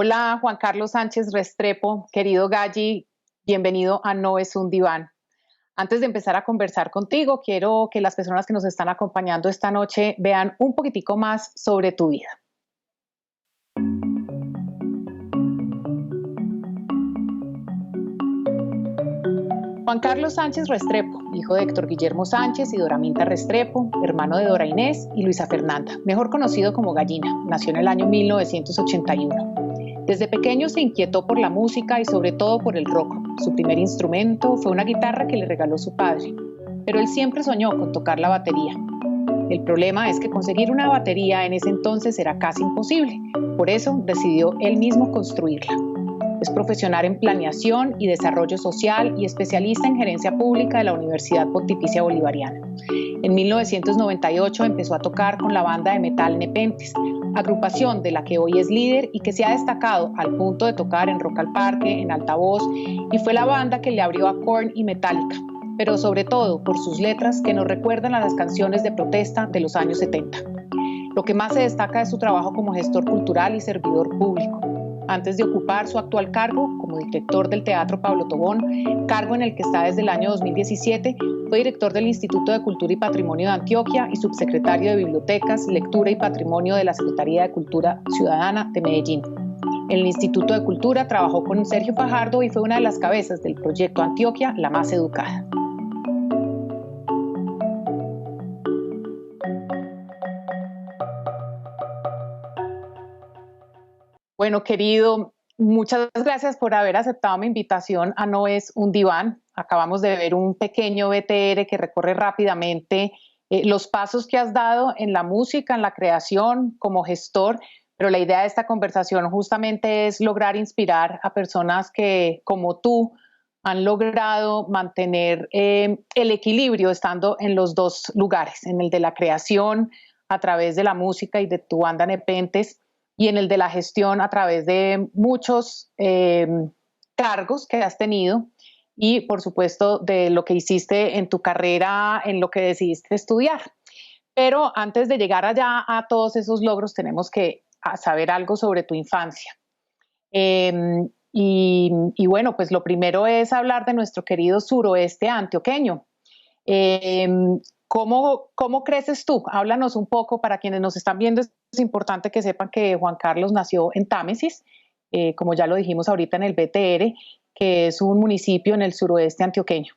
Hola Juan Carlos Sánchez Restrepo, querido Galli, bienvenido a No es un diván. Antes de empezar a conversar contigo, quiero que las personas que nos están acompañando esta noche vean un poquitico más sobre tu vida. Juan Carlos Sánchez Restrepo, hijo de Héctor Guillermo Sánchez y Doraminta Restrepo, hermano de Dora Inés y Luisa Fernanda, mejor conocido como Gallina, nació en el año 1981. Desde pequeño se inquietó por la música y sobre todo por el rock. Su primer instrumento fue una guitarra que le regaló su padre, pero él siempre soñó con tocar la batería. El problema es que conseguir una batería en ese entonces era casi imposible, por eso decidió él mismo construirla. Es profesional en planeación y desarrollo social y especialista en gerencia pública de la Universidad Pontificia Bolivariana. En 1998 empezó a tocar con la banda de metal Nepenthes, agrupación de la que hoy es líder y que se ha destacado al punto de tocar en Rock al Parque, en Altavoz, y fue la banda que le abrió a Korn y Metallica, pero sobre todo por sus letras que nos recuerdan a las canciones de protesta de los años 70. Lo que más se destaca es su trabajo como gestor cultural y servidor público. Antes de ocupar su actual cargo como director del Teatro Pablo Tobón, cargo en el que está desde el año 2017, fue director del Instituto de Cultura y Patrimonio de Antioquia y subsecretario de Bibliotecas, Lectura y Patrimonio de la Secretaría de Cultura Ciudadana de Medellín. En el Instituto de Cultura trabajó con Sergio Fajardo y fue una de las cabezas del proyecto Antioquia, la más educada. Bueno, querido, muchas gracias por haber aceptado mi invitación a No es un diván. Acabamos de ver un pequeño BTR que recorre rápidamente los pasos que has dado en la música, en la creación, como gestor, pero la idea de esta conversación justamente es lograr inspirar a personas que, como tú, han logrado mantener el equilibrio estando en los dos lugares, en el de la creación a través de la música y de tu banda Nepenthes, y en el de la gestión a través de muchos cargos que has tenido y por supuesto de lo que hiciste en tu carrera, en lo que decidiste estudiar. Pero antes de llegar allá a todos esos logros tenemos que saber algo sobre tu infancia. Eh, y bueno, pues lo primero es hablar de nuestro querido suroeste antioqueño. Eh, ¿Cómo creces tú? Háblanos un poco, para quienes nos están viendo, es importante que sepan que Juan Carlos nació en Támesis, como ya lo dijimos ahorita en el BTR, que es un municipio en el suroeste antioqueño.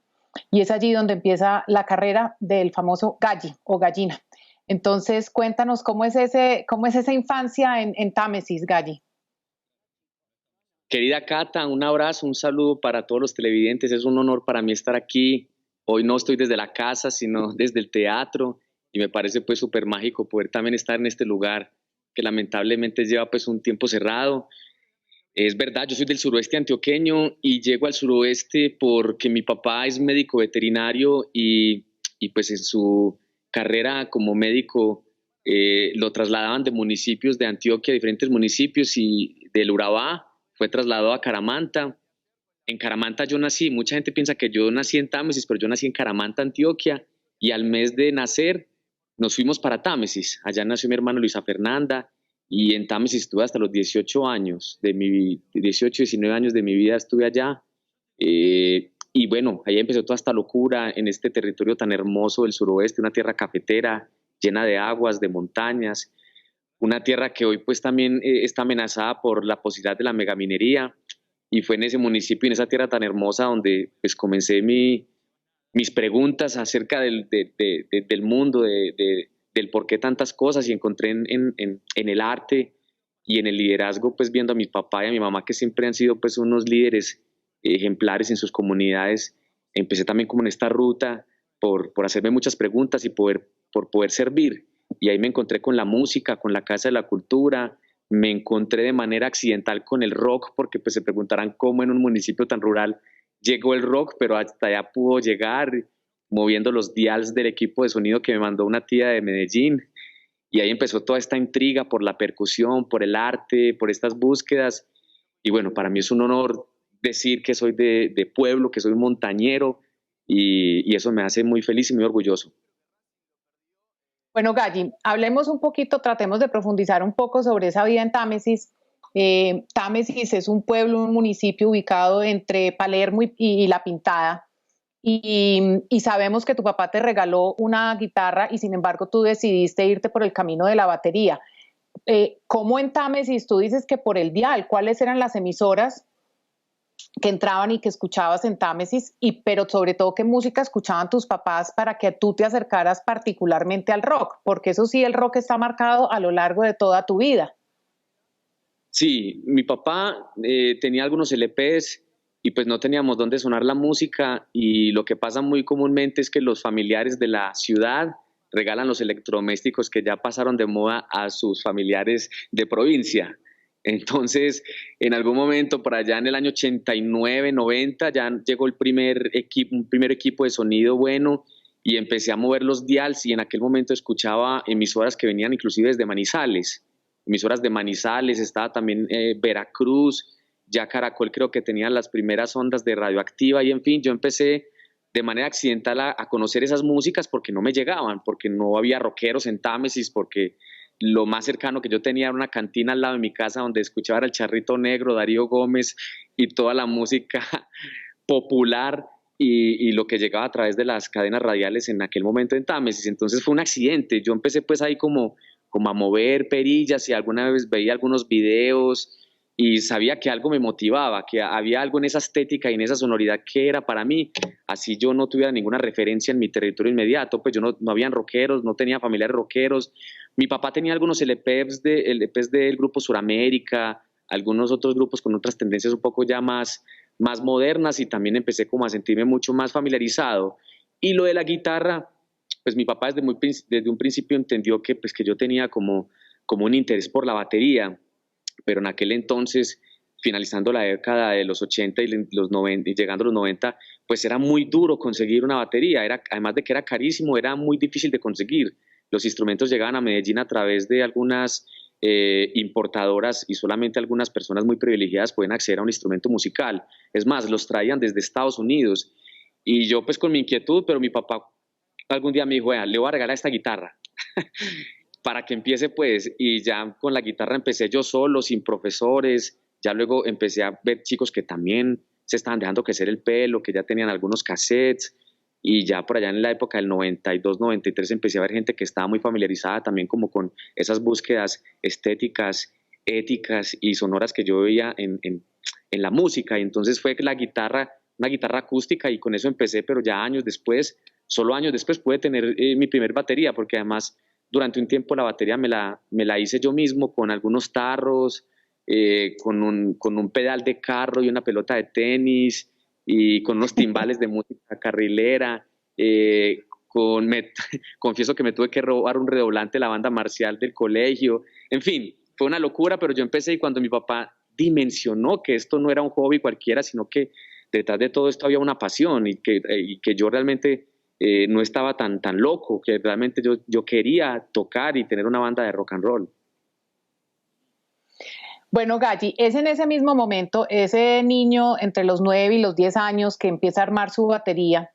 Y es allí donde empieza la carrera del famoso Galli o Gallina. Entonces, cuéntanos cómo es esa infancia en Támesis, Galli. Querida Cata, un abrazo, un saludo para todos los televidentes. Es un honor para mí estar aquí. Hoy no estoy desde la casa, sino desde el teatro, y me parece pues súper mágico poder también estar en este lugar que lamentablemente lleva pues un tiempo cerrado. Es verdad, yo soy del suroeste antioqueño y llego al suroeste porque mi papá es médico veterinario y pues en su carrera como médico lo trasladaban de municipios de Antioquia, diferentes municipios, y del Urabá fue trasladado a Caramanta. En Caramanta yo nací. Mucha gente piensa que yo nací en Támesis, pero yo nací en Caramanta, Antioquia, y al mes de nacer nos fuimos para Támesis. Allá nació mi hermana Luisa Fernanda, y en Támesis estuve hasta los 18 años, 19 años de mi vida estuve allá. Y bueno, ahí empezó toda esta locura en este territorio tan hermoso del suroeste, una tierra cafetera, llena de aguas, de montañas, una tierra que hoy pues también está amenazada por la posibilidad de la megaminería. Y fue en ese municipio, en esa tierra tan hermosa, donde pues comencé mis preguntas acerca del mundo, del por qué tantas cosas, y encontré en el arte y en el liderazgo, pues viendo a mi papá y a mi mamá, que siempre han sido pues unos líderes ejemplares en sus comunidades. Empecé también como en esta ruta por hacerme muchas preguntas y por poder servir. Y ahí me encontré con la música, con la Casa de la Cultura. Me encontré de manera accidental con el rock, porque pues se preguntarán cómo en un municipio tan rural llegó el rock, pero hasta allá pudo llegar moviendo los dials del equipo de sonido que me mandó una tía de Medellín. Y ahí empezó toda esta intriga por la percusión, por el arte, por estas búsquedas. Y bueno, para mí es un honor decir que soy de pueblo, que soy un montañero, y eso me hace muy feliz y muy orgulloso. Bueno, Galli, hablemos un poquito, tratemos de profundizar un poco sobre esa vida en Támesis, Támesis es un pueblo, un municipio ubicado entre Palermo y La Pintada. Y sabemos que tu papá te regaló una guitarra y sin embargo tú decidiste irte por el camino de la batería. ¿Cómo en Támesis tú dices que por el dial? ¿Cuáles eran las emisoras que entraban y que escuchabas en Támesis? Pero sobre todo, ¿qué música escuchaban tus papás para que tú te acercaras particularmente al rock? Porque eso sí, el rock está marcado a lo largo de toda tu vida. Sí, mi papá tenía algunos LPs y pues no teníamos dónde sonar la música y lo que pasa muy comúnmente es que los familiares de la ciudad regalan los electrodomésticos que ya pasaron de moda a sus familiares de provincia. Entonces, en algún momento, por allá en el año 89, 90, ya llegó un primer equipo de sonido bueno y empecé a mover los dials y en aquel momento escuchaba emisoras que venían inclusive desde Manizales, emisoras de Manizales, estaba también Veracruz, ya Caracol creo que tenía las primeras ondas de radioactiva y en fin, yo empecé de manera accidental a conocer esas músicas porque no me llegaban, porque no había rockeros en Támesis, porque lo más cercano que yo tenía era una cantina al lado de mi casa donde escuchaba el Charrito Negro, Darío Gómez y toda la música popular y lo que llegaba a través de las cadenas radiales en aquel momento en Támesis. Entonces fue un accidente. Yo empecé pues ahí como a mover perillas y alguna vez veía algunos videos y sabía que algo me motivaba, que había algo en esa estética y en esa sonoridad que era para mí, así yo no tuviera ninguna referencia en mi territorio inmediato, pues yo no habían rockeros, no tenía familiares rockeros. Mi papá tenía algunos LPs del grupo Suramérica, algunos otros grupos con otras tendencias un poco ya más modernas y también empecé como a sentirme mucho más familiarizado. Y lo de la guitarra, pues mi papá desde un principio entendió que yo tenía como un interés por la batería, pero en aquel entonces, finalizando la década de los 80 y los 90, y llegando a los 90, pues era muy duro conseguir una batería, además de que era carísimo, era muy difícil de conseguir. Los instrumentos llegaban a Medellín a través de algunas importadoras y solamente algunas personas muy privilegiadas pueden acceder a un instrumento musical. Es más, los traían desde Estados Unidos. Y yo pues con mi inquietud, pero mi papá algún día me dijo, le voy a regalar esta guitarra para que empiece pues, y ya con la guitarra empecé yo solo, sin profesores, ya luego empecé a ver chicos que también se estaban dejando crecer el pelo, que ya tenían algunos cassettes, y ya por allá en la época del 92, 93 empecé a ver gente que estaba muy familiarizada también como con esas búsquedas estéticas, éticas y sonoras que yo veía en la música, y entonces fue una guitarra acústica y con eso empecé, pero ya solo años después pude tener mi primer batería, porque además durante un tiempo la batería me la hice yo mismo con algunos tarros, con un pedal de carro y una pelota de tenis y con unos timbales de música carrilera. Confieso que me tuve que robar un redoblante de la banda marcial del colegio. En fin, fue una locura, pero yo empecé y cuando mi papá dimensionó que esto no era un hobby cualquiera, sino que detrás de todo esto había una pasión y que yo realmente no estaba tan loco, que realmente yo quería tocar y tener una banda de rock and roll. Bueno, Galli, es en ese mismo momento, ese niño entre los 9 y los 10 años que empieza a armar su batería,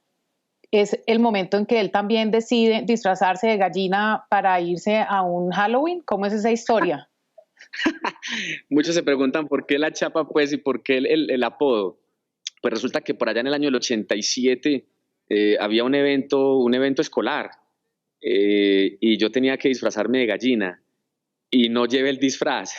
es el momento en que él también decide disfrazarse de gallina para irse a un Halloween. ¿Cómo es esa historia? Muchos se preguntan por qué la chapa, pues, y por qué el apodo. Pues resulta que por allá en el año del 87 había un evento escolar y yo tenía que disfrazarme de gallina y no llevé el disfraz.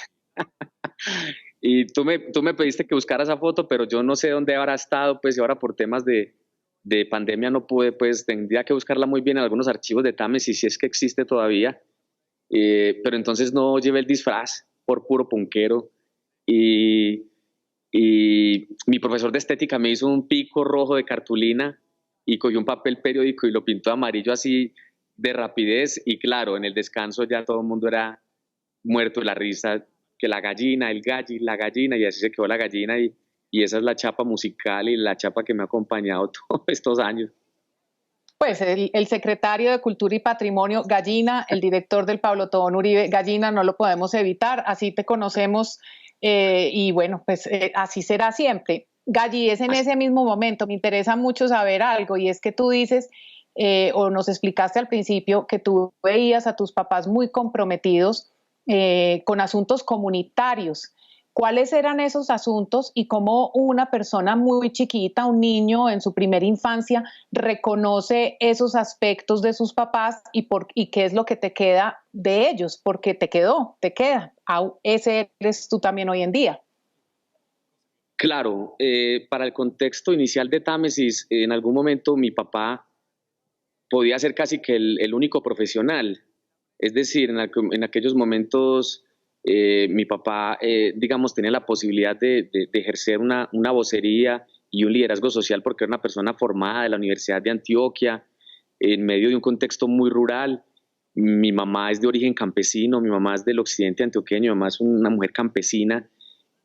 Y tú me pediste que buscara esa foto, pero yo no sé dónde habrá estado, pues, y ahora por temas de pandemia no pude, pues, tendría que buscarla muy bien en algunos archivos de Támesis, si es que existe todavía. Pero entonces no llevé el disfraz por puro punquero. Y, y mi profesor de estética me hizo un pico rojo de cartulina y cogió un papel periódico y lo pintó de amarillo así de rapidez. Y claro, en el descanso ya todo el mundo era muerto de la risa, que la gallina, el galli, la gallina, y así se quedó la gallina. Y esa es la chapa musical y la chapa que me ha acompañado todos estos años. Pues el secretario de Cultura y Patrimonio, Gallina, el director del Pablo Tobón Uribe, Gallina, no lo podemos evitar, así te conocemos y bueno, pues así será siempre. Galli, es en ese mismo momento, me interesa mucho saber algo y es que tú dices, o nos explicaste al principio, que tú veías a tus papás muy comprometidos con asuntos comunitarios. ¿Cuáles eran esos asuntos y cómo una persona muy chiquita, un niño en su primera infancia, reconoce esos aspectos de sus papás y qué es lo que te queda de ellos? Porque te queda. Ese eres tú también hoy en día. Claro, para el contexto inicial de Támesis, en algún momento mi papá podía ser casi que el único profesional. Es decir, en aquellos momentos mi papá, digamos, tenía la posibilidad de ejercer una vocería y un liderazgo social porque era una persona formada de la Universidad de Antioquia, en medio de un contexto muy rural. Mi mamá es de origen campesino, mi mamá es del occidente antioqueño, mi mamá es una mujer campesina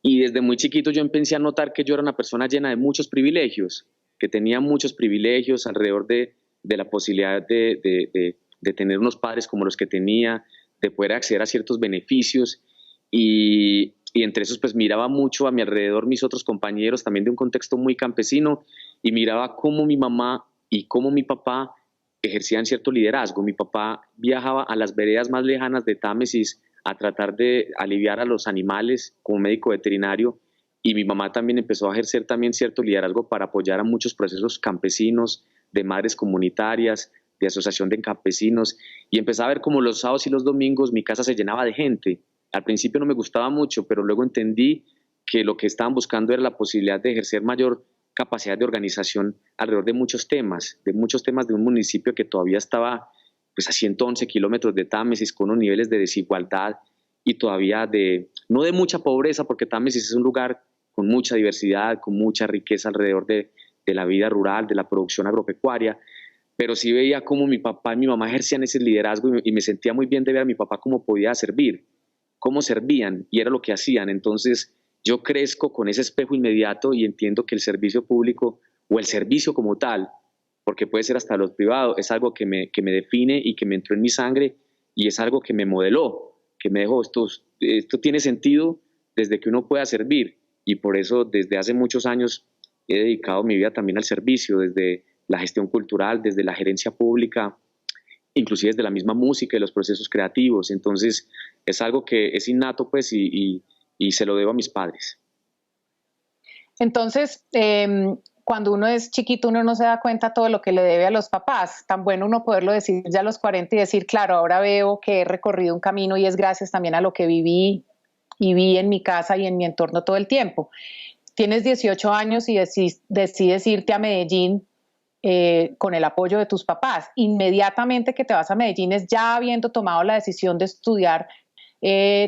y desde muy chiquito yo empecé a notar que yo era una persona llena de muchos privilegios, que tenía muchos privilegios alrededor de la posibilidad de tener unos padres como los que tenía, de poder acceder a ciertos beneficios y entre esos pues miraba mucho a mi alrededor mis otros compañeros también de un contexto muy campesino y miraba cómo mi mamá y cómo mi papá ejercían cierto liderazgo. Mi papá viajaba a las veredas más lejanas de Támesis a tratar de aliviar a los animales como médico veterinario y mi mamá también empezó a ejercer también cierto liderazgo para apoyar a muchos procesos campesinos, de madres comunitarias, de asociación de campesinos y empecé a ver como los sábados y los domingos mi casa se llenaba de gente. Al principio no me gustaba mucho, pero luego entendí que lo que estaban buscando era la posibilidad de ejercer mayor capacidad de organización alrededor de muchos temas de un municipio que todavía estaba pues, a 111 kilómetros de Támesis con unos niveles de desigualdad y todavía no de mucha pobreza, porque Támesis es un lugar con mucha diversidad, con mucha riqueza alrededor de la vida rural, de la producción agropecuaria, pero sí veía cómo mi papá y mi mamá ejercían ese liderazgo y me sentía muy bien de ver a mi papá cómo podía servir, cómo servían y era lo que hacían. Entonces yo crezco con ese espejo inmediato y entiendo que el servicio público o el servicio como tal, porque puede ser hasta los privados, es algo que me define y que me entró en mi sangre y es algo que me modeló, que me dejó, esto tiene sentido desde que uno pueda servir y por eso desde hace muchos años he dedicado mi vida también al servicio, desde la gestión cultural, desde la gerencia pública, inclusive desde la misma música y los procesos creativos. Entonces es algo que es innato pues y se lo debo a mis padres. Entonces, cuando uno es chiquito, uno no se da cuenta todo lo que le debe a los papás. Tan bueno uno poderlo decir ya a los 40 y decir, claro, ahora veo que he recorrido un camino y es gracias también a lo que viví y vi en mi casa y en mi entorno todo el tiempo. Tienes 18 años y decides irte a Medellín con el apoyo de tus papás. Inmediatamente que te vas a Medellín es ya habiendo tomado la decisión de estudiar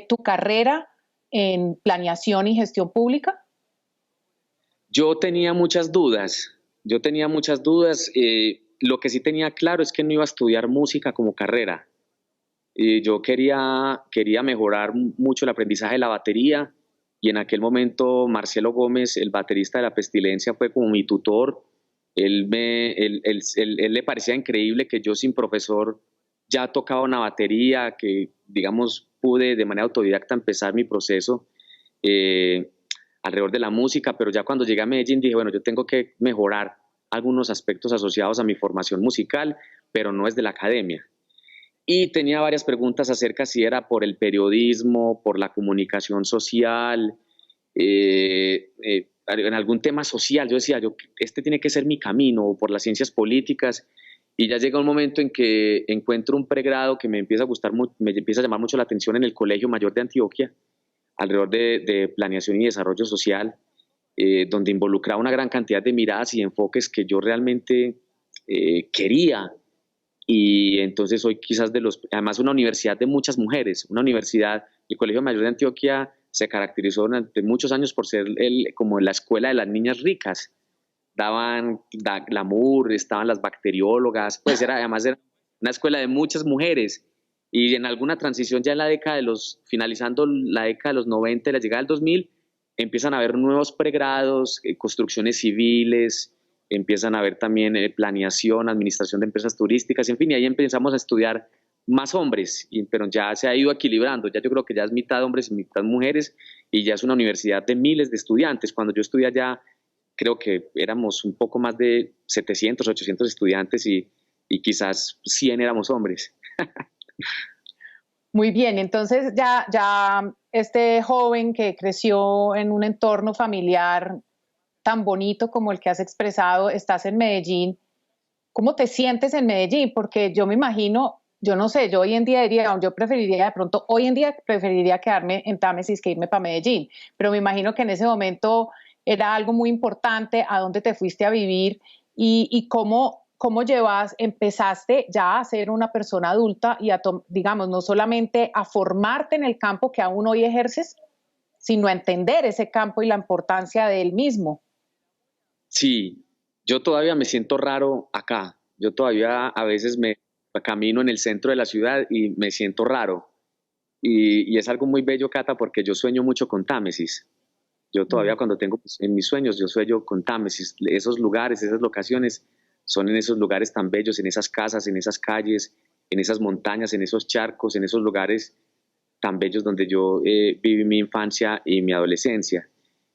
tu carrera en planeación y gestión pública. Yo tenía muchas dudas. Lo que sí tenía claro es que no iba a estudiar música como carrera. Yo quería mejorar mucho el aprendizaje de la batería y en aquel momento Marcelo Gómez, el baterista de La Pestilencia, fue como mi tutor. Él le parecía increíble que yo sin profesor ya tocaba una batería, que digamos pude de manera autodidacta empezar mi proceso alrededor de la música, pero ya cuando llegué a Medellín dije, bueno, yo tengo que mejorar algunos aspectos asociados a mi formación musical, pero no es de la academia. Y tenía varias preguntas acerca si era por el periodismo, por la comunicación social, en algún tema social. Yo decía, este tiene que ser mi camino, o por las ciencias políticas. Y ya llega un momento en que encuentro un pregrado que me empieza a gustar, me empieza a llamar mucho la atención en el Colegio Mayor de Antioquia, alrededor de planeación y desarrollo social, donde involucraba una gran cantidad de miradas y enfoques que yo realmente quería. Y entonces hoy quizás además una universidad de muchas mujeres, una universidad, el Colegio Mayor de Antioquia se caracterizó durante muchos años por ser como la escuela de las niñas ricas. Daban glamour, estaban las bacteriólogas, pues además era una escuela de muchas mujeres. Y en alguna transición ya en la década finalizando la década de los 90 y la llegada del 2000, empiezan a haber nuevos pregrados, construcciones civiles, empiezan a haber también planeación, administración de empresas turísticas, en fin, y ahí empezamos a estudiar más hombres, pero ya se ha ido equilibrando, ya yo creo que ya es mitad hombres y mitad mujeres, y ya es una universidad de miles de estudiantes. Cuando yo estudié allá, creo que éramos un poco más de 700, 800 estudiantes y quizás 100 éramos hombres. Muy bien, entonces ya este joven que creció en un entorno familiar tan bonito como el que has expresado, estás en Medellín. ¿Cómo te sientes en Medellín? Porque yo me imagino, yo no sé, yo hoy en día diría, yo preferiría de pronto, hoy en día preferiría quedarme en Támesis que irme para Medellín, pero me imagino que en ese momento era algo muy importante a dónde te fuiste a vivir y cómo empezaste ya a ser una persona adulta y digamos, no solamente a formarte en el campo que aún hoy ejerces, sino a entender ese campo y la importancia de él mismo. Sí, yo todavía me siento raro acá. Yo todavía a veces me camino en el centro de la ciudad y me siento raro. Y es algo muy bello, Cata, porque yo sueño mucho con Támesis. Yo todavía cuando tengo pues, en mis sueños, yo sueño con Támesis. Esos lugares, esas locaciones, son en esos lugares tan bellos, en esas casas, en esas calles, en esas montañas, en esos charcos, en esos lugares tan bellos donde yo viví mi infancia y mi adolescencia.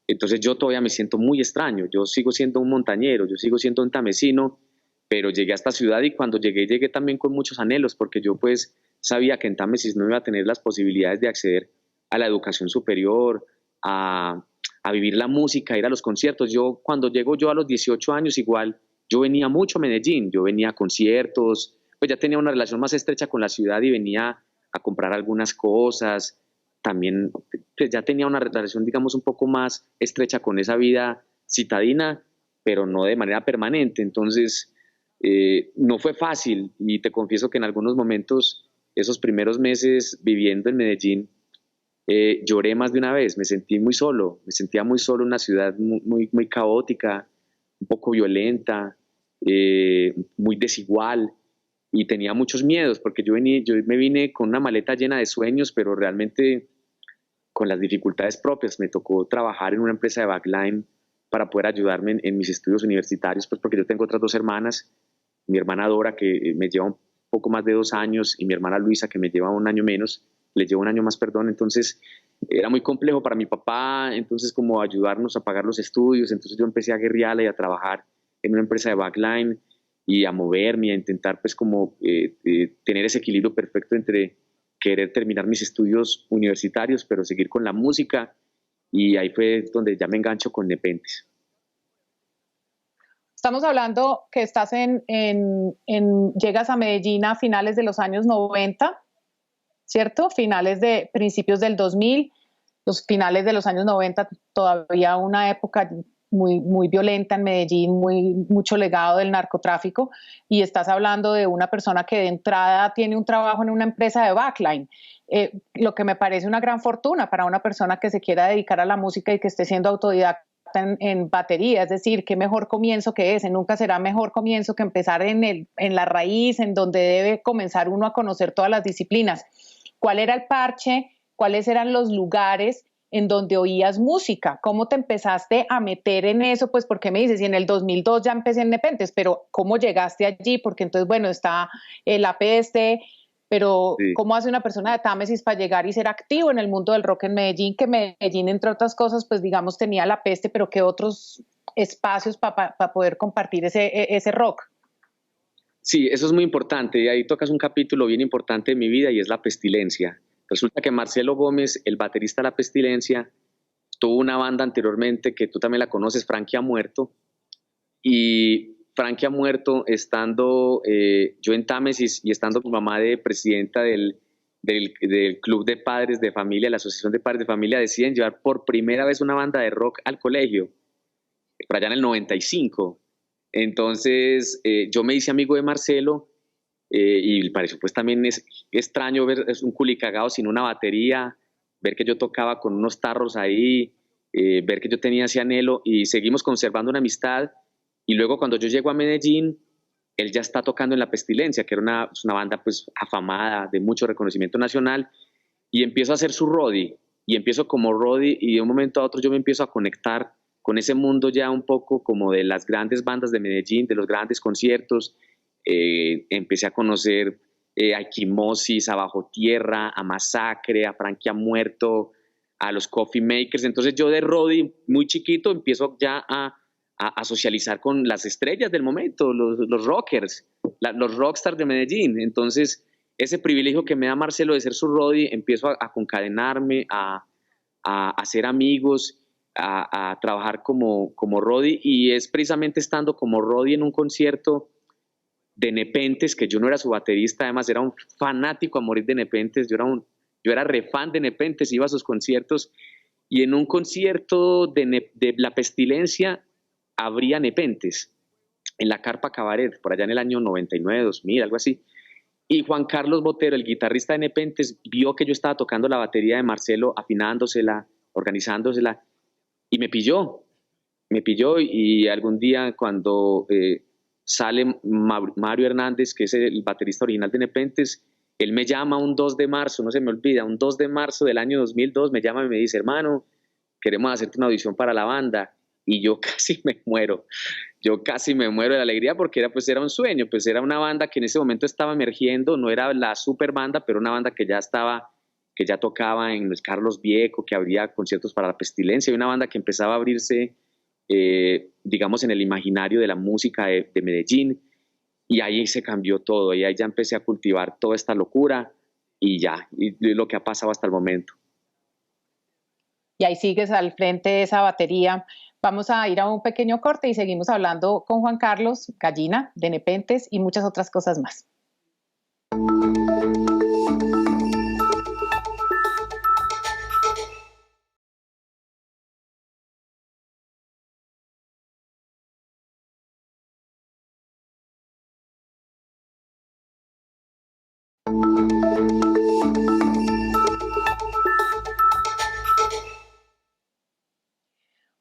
Entonces yo todavía me siento muy extraño, yo sigo siendo un montañero, yo sigo siendo un tamesino, pero llegué a esta ciudad y cuando llegué también con muchos anhelos, porque yo pues sabía que en Támesis no iba a tener las posibilidades de acceder a la educación superior, a vivir la música, a ir a los conciertos. Yo cuando llego yo a los 18 años igual, yo venía mucho a Medellín, yo venía a conciertos, pues ya tenía una relación más estrecha con la ciudad y venía a comprar algunas cosas, también pues ya tenía una relación, digamos, un poco más estrecha con esa vida citadina, pero no de manera permanente. Entonces, no fue fácil y te confieso que en algunos momentos, esos primeros meses viviendo en Medellín, lloré más de una vez, me sentí muy solo, me sentía muy solo en una ciudad muy caótica, un poco violenta, muy desigual y tenía muchos miedos porque yo me vine con una maleta llena de sueños, pero realmente con las dificultades propias. Me tocó trabajar en una empresa de backline para poder ayudarme en mis estudios universitarios, pues porque yo tengo otras dos hermanas, mi hermana Dora que me lleva un poco más de 2 años y mi hermana Luisa que me lleva un año menos, le llevo un año más, perdón, entonces era muy complejo para mi papá, entonces como ayudarnos a pagar los estudios, entonces yo empecé a guerrearla y a trabajar en una empresa de backline y a moverme, a intentar pues como tener ese equilibrio perfecto entre querer terminar mis estudios universitarios, pero seguir con la música y ahí fue donde ya me engancho con Nepentes. Estamos hablando que estás llegas a Medellín a finales de los años 90, ¿cierto? Finales de principios del 2000, los finales de los años 90, todavía una época muy violenta en Medellín, mucho legado del narcotráfico, y estás hablando de una persona que de entrada tiene un trabajo en una empresa de backline, lo que me parece una gran fortuna para una persona que se quiera dedicar a la música y que esté siendo autodidacta en batería, es decir, qué mejor comienzo que ese, nunca será mejor comienzo que empezar en la raíz, en donde debe comenzar uno a conocer todas las disciplinas. ¿Cuál era el parche? ¿Cuáles eran los lugares en donde oías música? ¿Cómo te empezaste a meter en eso? Pues porque me dices, y en el 2002 ya empecé en Nepentes, pero ¿cómo llegaste allí? Porque entonces, bueno, está la peste, pero Sí. ¿cómo hace una persona de Támesis para llegar y ser activo en el mundo del rock en Medellín? Que Medellín, entre otras cosas, pues digamos, tenía la peste, pero ¿qué otros espacios para poder compartir ese rock? Sí, eso es muy importante y ahí tocas un capítulo bien importante de mi vida y es la pestilencia. Resulta que Marcelo Gómez, el baterista de La Pestilencia, tuvo una banda anteriormente que tú también la conoces, Frankie ha muerto, y Frankie ha muerto estando yo en Támesis y estando mi mamá de presidenta del Club de Padres de Familia, la Asociación de Padres de Familia, deciden llevar por primera vez una banda de rock al colegio, por allá en el 95. Entonces yo me hice amigo de Marcelo y pareció pues también es extraño ver es un culicagado sin una batería, ver que yo tocaba con unos tarros ahí, ver que yo tenía ese anhelo y seguimos conservando una amistad y luego cuando yo llego a Medellín, él ya está tocando en La Pestilencia, que era una banda pues afamada, de mucho reconocimiento nacional y empiezo a hacer su roadie y empiezo como roadie y de un momento a otro yo me empiezo a conectar con ese mundo ya un poco como de las grandes bandas de Medellín, de los grandes conciertos. Empecé a conocer a Equimosis, a Bajo Tierra, a Masacre, a Frankie ha muerto, a los Coffee Makers. Entonces yo de roadie muy chiquito empiezo ya a socializar con las estrellas del momento, los rockers, los rockstars de Medellín. Entonces ese privilegio que me da Marcelo de ser su roadie, empiezo a concadenarme, a hacer amigos, a trabajar como roadie, y es precisamente estando como roadie en un concierto de Nepentes, que yo no era su baterista, además era un fanático a morir de Nepentes, yo era re fan de Nepentes, iba a sus conciertos, y en un concierto de La Pestilencia abría Nepentes, en la Carpa Cabaret, por allá en el año 99, 2000, algo así. Y Juan Carlos Botero, el guitarrista de Nepentes, vio que yo estaba tocando la batería de Marcelo, afinándosela, organizándosela, y me pilló y algún día cuando sale Mario Hernández, que es el baterista original de Nepentes, él me llama un 2 de marzo, no se me olvida, un 2 de marzo del año 2002, me llama y me dice, hermano, queremos hacerte una audición para la banda, y yo casi me muero de alegría porque era un sueño, pues era una banda que en ese momento estaba emergiendo, no era la super banda, pero una banda que ya tocaba en Luis Carlos Viejo, que abría conciertos para La Pestilencia, y una banda que empezaba a abrirse, digamos, en el imaginario de la música de Medellín, y ahí se cambió todo, y ahí ya empecé a cultivar toda esta locura, y ya, y lo que ha pasado hasta el momento. Y ahí sigues al frente de esa batería. Vamos a ir a un pequeño corte y seguimos hablando con Juan Carlos Gallina, de Nepentes, y muchas otras cosas más.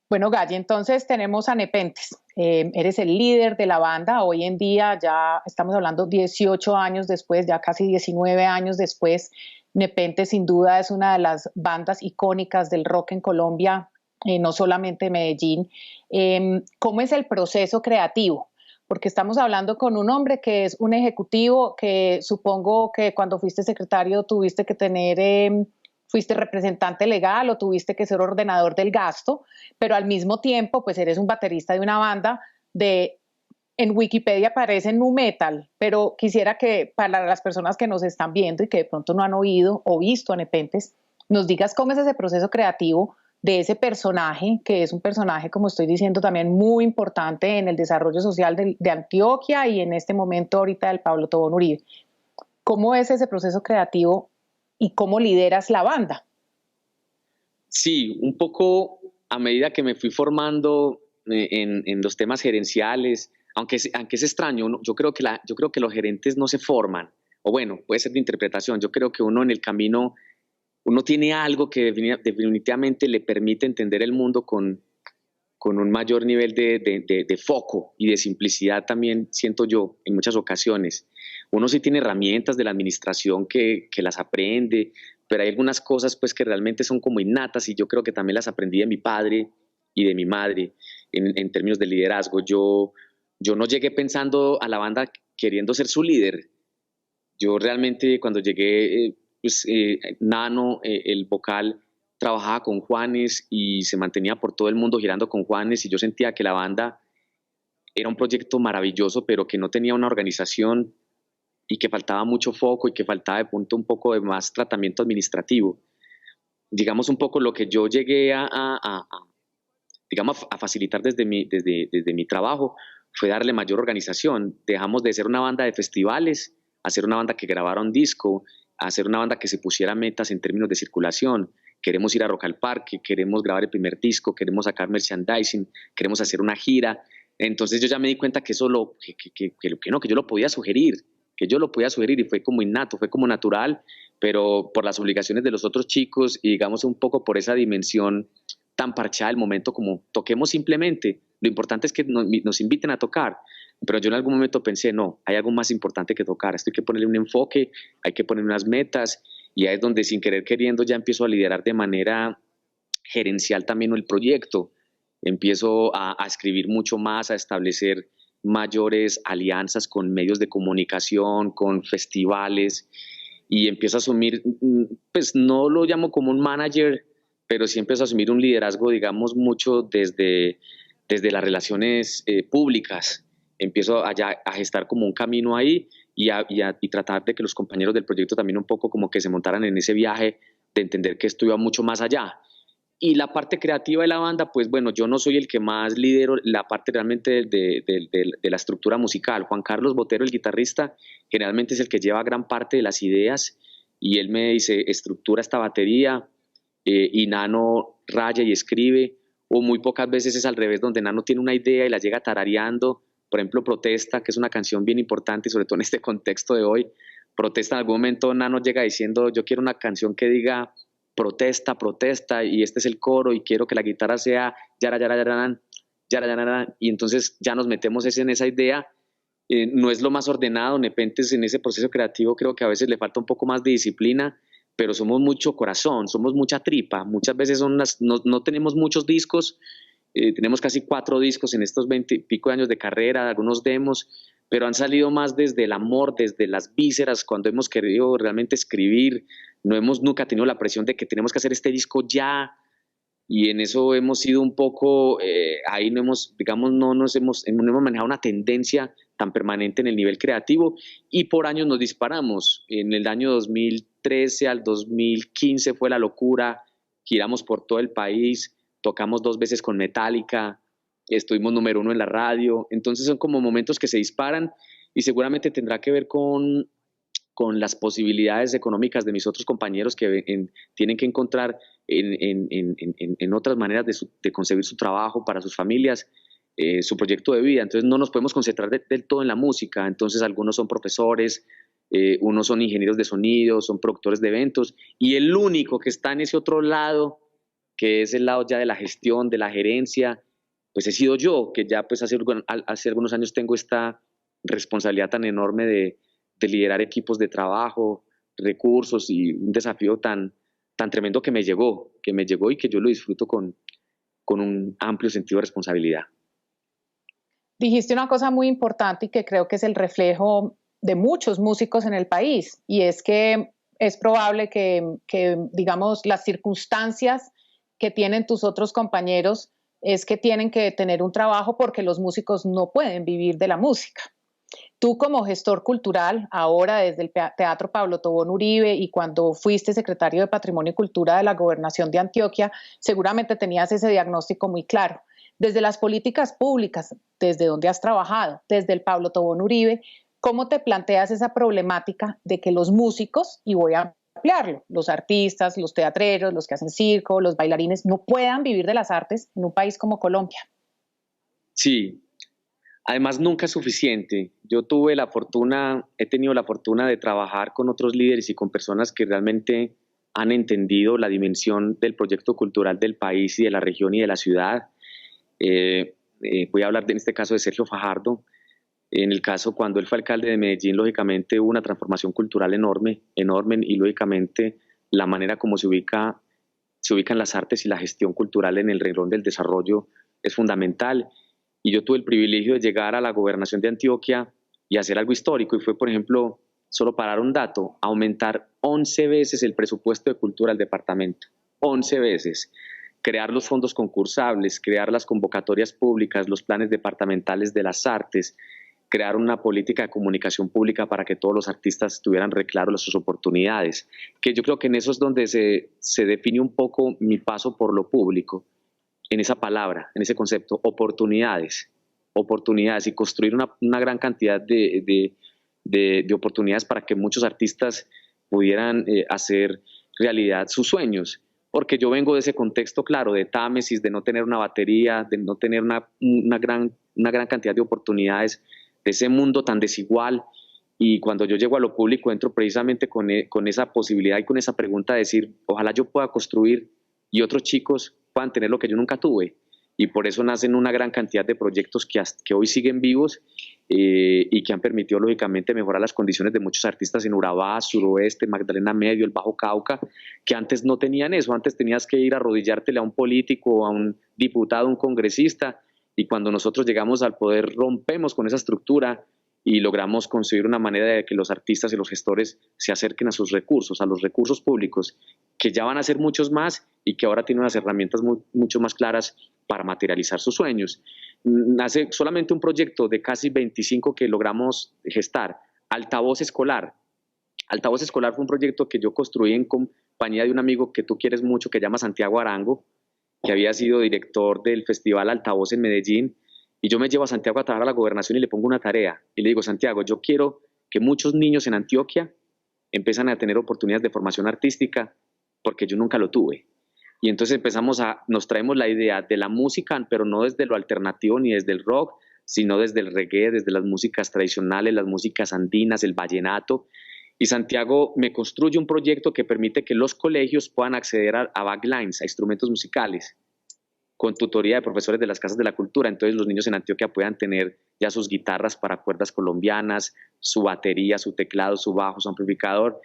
Bueno, Galli, entonces tenemos a Nepentes. Eres el líder de la banda. Hoy en día ya estamos hablando 18 años después, ya casi 19 años después. Nepentes sin duda es una de las bandas icónicas del rock en Colombia, no solamente Medellín. ¿Cómo es el proceso creativo? Porque estamos hablando con un hombre que es un ejecutivo, que supongo que cuando fuiste secretario tuviste que tener... fuiste representante legal o tuviste que ser ordenador del gasto, pero al mismo tiempo, pues eres un baterista de una banda en Wikipedia aparece nu metal, pero quisiera que para las personas que nos están viendo y que de pronto no han oído o visto a Nepentes, nos digas cómo es ese proceso creativo de ese personaje, que es un personaje, como estoy diciendo, también muy importante en el desarrollo social de Antioquia y en este momento ahorita del Pablo Tobón Uribe. ¿Cómo es ese proceso creativo y cómo lideras la banda? Sí, un poco a medida que me fui formando en los temas gerenciales, aunque es extraño, yo creo que los gerentes no se forman, o bueno, puede ser de interpretación, yo creo que uno en el camino, uno tiene algo que definitivamente le permite entender el mundo con un mayor nivel de foco y de simplicidad también, siento yo, en muchas ocasiones. Uno sí tiene herramientas de la administración que las aprende, pero hay algunas cosas pues que realmente son como innatas, y yo creo que también las aprendí de mi padre y de mi madre en términos de liderazgo. Yo no llegué pensando a la banda queriendo ser su líder. Yo realmente cuando llegué, Nano, el vocal, trabajaba con Juanes y se mantenía por todo el mundo girando con Juanes, y yo sentía que la banda era un proyecto maravilloso, pero que no tenía una organización y que faltaba mucho foco y que faltaba de pronto un poco de más tratamiento administrativo. Digamos un poco lo que yo llegué digamos, a facilitar desde mi trabajo fue darle mayor organización. Dejamos de ser una banda de festivales a ser una banda que grabara un disco, a ser una banda que se pusiera metas en términos de circulación. Queremos ir a Rock al Parque, queremos grabar el primer disco, queremos sacar merchandising, queremos hacer una gira. Entonces yo ya me di cuenta que eso que yo lo podía sugerir, y fue como innato, fue como natural, pero por las obligaciones de los otros chicos y digamos un poco por esa dimensión tan parchada del momento, como toquemos simplemente, lo importante es que nos inviten a tocar. Pero yo en algún momento pensé, no, hay algo más importante que tocar, esto hay que ponerle un enfoque, hay que poner unas metas, y ahí es donde sin querer queriendo ya empiezo a liderar de manera gerencial también el proyecto. Empiezo a escribir mucho más, a establecer mayores alianzas con medios de comunicación, con festivales, y empiezo a asumir, pues no lo llamo como un manager, pero sí empiezo a asumir un liderazgo, digamos, mucho desde las relaciones públicas. empiezo a gestar como un camino ahí y tratar de que los compañeros del proyecto también un poco como que se montaran en ese viaje de entender que esto iba mucho más allá. Y la parte creativa de la banda, pues bueno, yo no soy el que más lidero la parte realmente de la estructura musical. Juan Carlos Botero, el guitarrista, generalmente es el que lleva gran parte de las ideas y él me dice, estructura esta batería, y Nano raya y escribe, o muy pocas veces es al revés, donde Nano tiene una idea y la llega tarareando. Por ejemplo, Protesta, que es una canción bien importante, sobre todo en este contexto de hoy. Protesta, en algún momento Nano llega diciendo, yo quiero una canción que diga protesta, protesta, y este es el coro, y quiero que la guitarra sea yara, yara, yara, yara, yara, y entonces ya nos metemos en esa idea. No es lo más ordenado, Nepentes en ese proceso creativo creo que a veces le falta un poco más de disciplina, pero somos mucho corazón, somos mucha tripa, muchas veces no tenemos muchos discos, tenemos casi 4 discos en estos 20 y pico de años de carrera, algunos demos, pero han salido más desde el amor, desde las vísceras, cuando hemos querido realmente escribir. No hemos nunca tenido la presión de que tenemos que hacer este disco ya, y en eso hemos sido un poco, ahí no hemos, digamos, no hemos manejado una tendencia tan permanente en el nivel creativo, y por años nos disparamos. En el año 2013 al 2015 fue la locura, giramos por todo el país, tocamos 2 veces con Metallica, estuvimos número 1 en la radio. Entonces son como momentos que se disparan, y seguramente tendrá que ver con las posibilidades económicas de mis otros compañeros que tienen que encontrar en otras maneras de concebir su trabajo para sus familias, su proyecto de vida. Entonces no nos podemos concentrar del todo en la música. Entonces algunos son profesores, unos son ingenieros de sonido, son productores de eventos, y el único que está en ese otro lado, que es el lado ya de la gestión, de la gerencia, pues he sido yo, que ya pues hace algunos años tengo esta responsabilidad tan enorme de liderar equipos de trabajo, recursos, y un desafío tan tremendo que me llegó y que yo lo disfruto con un amplio sentido de responsabilidad. Dijiste una cosa muy importante y que creo que es el reflejo de muchos músicos en el país, y es que es probable que digamos, las circunstancias que tienen tus otros compañeros es que tienen que tener un trabajo porque los músicos no pueden vivir de la música. Tú como gestor cultural, ahora desde el Teatro Pablo Tobón Uribe y cuando fuiste secretario de Patrimonio y Cultura de la Gobernación de Antioquia, seguramente tenías ese diagnóstico muy claro. Desde las políticas públicas, desde donde has trabajado, desde el Pablo Tobón Uribe, ¿cómo te planteas esa problemática de que los músicos, y voy a ampliarlo, los artistas, los teatreros, los que hacen circo, los bailarines, no puedan vivir de las artes en un país como Colombia? Sí. Además, nunca es suficiente. He tenido la fortuna de trabajar con otros líderes y con personas que realmente han entendido la dimensión del proyecto cultural del país y de la región y de la ciudad. Voy a hablar en este caso de Sergio Fajardo. En el caso, cuando él fue alcalde de Medellín, lógicamente hubo una transformación cultural enorme, y lógicamente la manera como se ubican las artes y la gestión cultural en el renglón del desarrollo es fundamental. Y yo tuve el privilegio de llegar a la gobernación de Antioquia y hacer algo histórico, y fue, por ejemplo, solo para dar un dato, aumentar 11 veces el presupuesto de cultura del departamento, 11 veces, crear los fondos concursables, crear las convocatorias públicas, los planes departamentales de las artes, crear una política de comunicación pública para que todos los artistas tuvieran reclaro sus oportunidades, que yo creo que en eso es donde se define un poco mi paso por lo público, en esa palabra, en ese concepto, oportunidades, y construir una gran cantidad de oportunidades para que muchos artistas pudieran hacer realidad sus sueños. Porque yo vengo de ese contexto, claro, de Támesis, de no tener una batería, de no tener una gran cantidad de oportunidades, de ese mundo tan desigual. Y cuando yo llego a lo público, entro precisamente con esa posibilidad y con esa pregunta de decir, ojalá yo pueda construir y otros chicos puedan tener lo que yo nunca tuve. Y por eso nacen una gran cantidad de proyectos que hoy siguen vivos, y que han permitido lógicamente mejorar las condiciones de muchos artistas en Urabá, Suroeste, Magdalena Medio, el Bajo Cauca, que antes no tenían eso. Antes tenías que ir a arrodillártele a un político, a un diputado, a un congresista, y cuando nosotros llegamos al poder rompemos con esa estructura y logramos conseguir una manera de que los artistas y los gestores se acerquen a sus recursos, a los recursos públicos, que ya van a ser muchos más y que ahora tienen unas herramientas mucho más claras para materializar sus sueños. nace solamente un proyecto de casi 25 que logramos gestar, Altavoz Escolar. Altavoz Escolar fue un proyecto que yo construí en compañía de un amigo que tú quieres mucho, que se llama Santiago Arango, que había sido director del Festival Altavoz en Medellín, y yo me llevo a Santiago a trabajar a la gobernación y le pongo una tarea, y le digo, Santiago, yo quiero que muchos niños en Antioquia empiezan a tener oportunidades de formación artística, porque yo nunca lo tuve. Y entonces nos traemos la idea de la música, pero no desde lo alternativo ni desde el rock, sino desde el reggae, desde las músicas tradicionales, las músicas andinas, el vallenato. Y Santiago me construye un proyecto que permite que los colegios puedan acceder a backlines, a instrumentos musicales, con tutoría de profesores de las casas de la cultura. Entonces los niños en Antioquia puedan tener ya sus guitarras para cuerdas colombianas, su batería, su teclado, su bajo, su amplificador.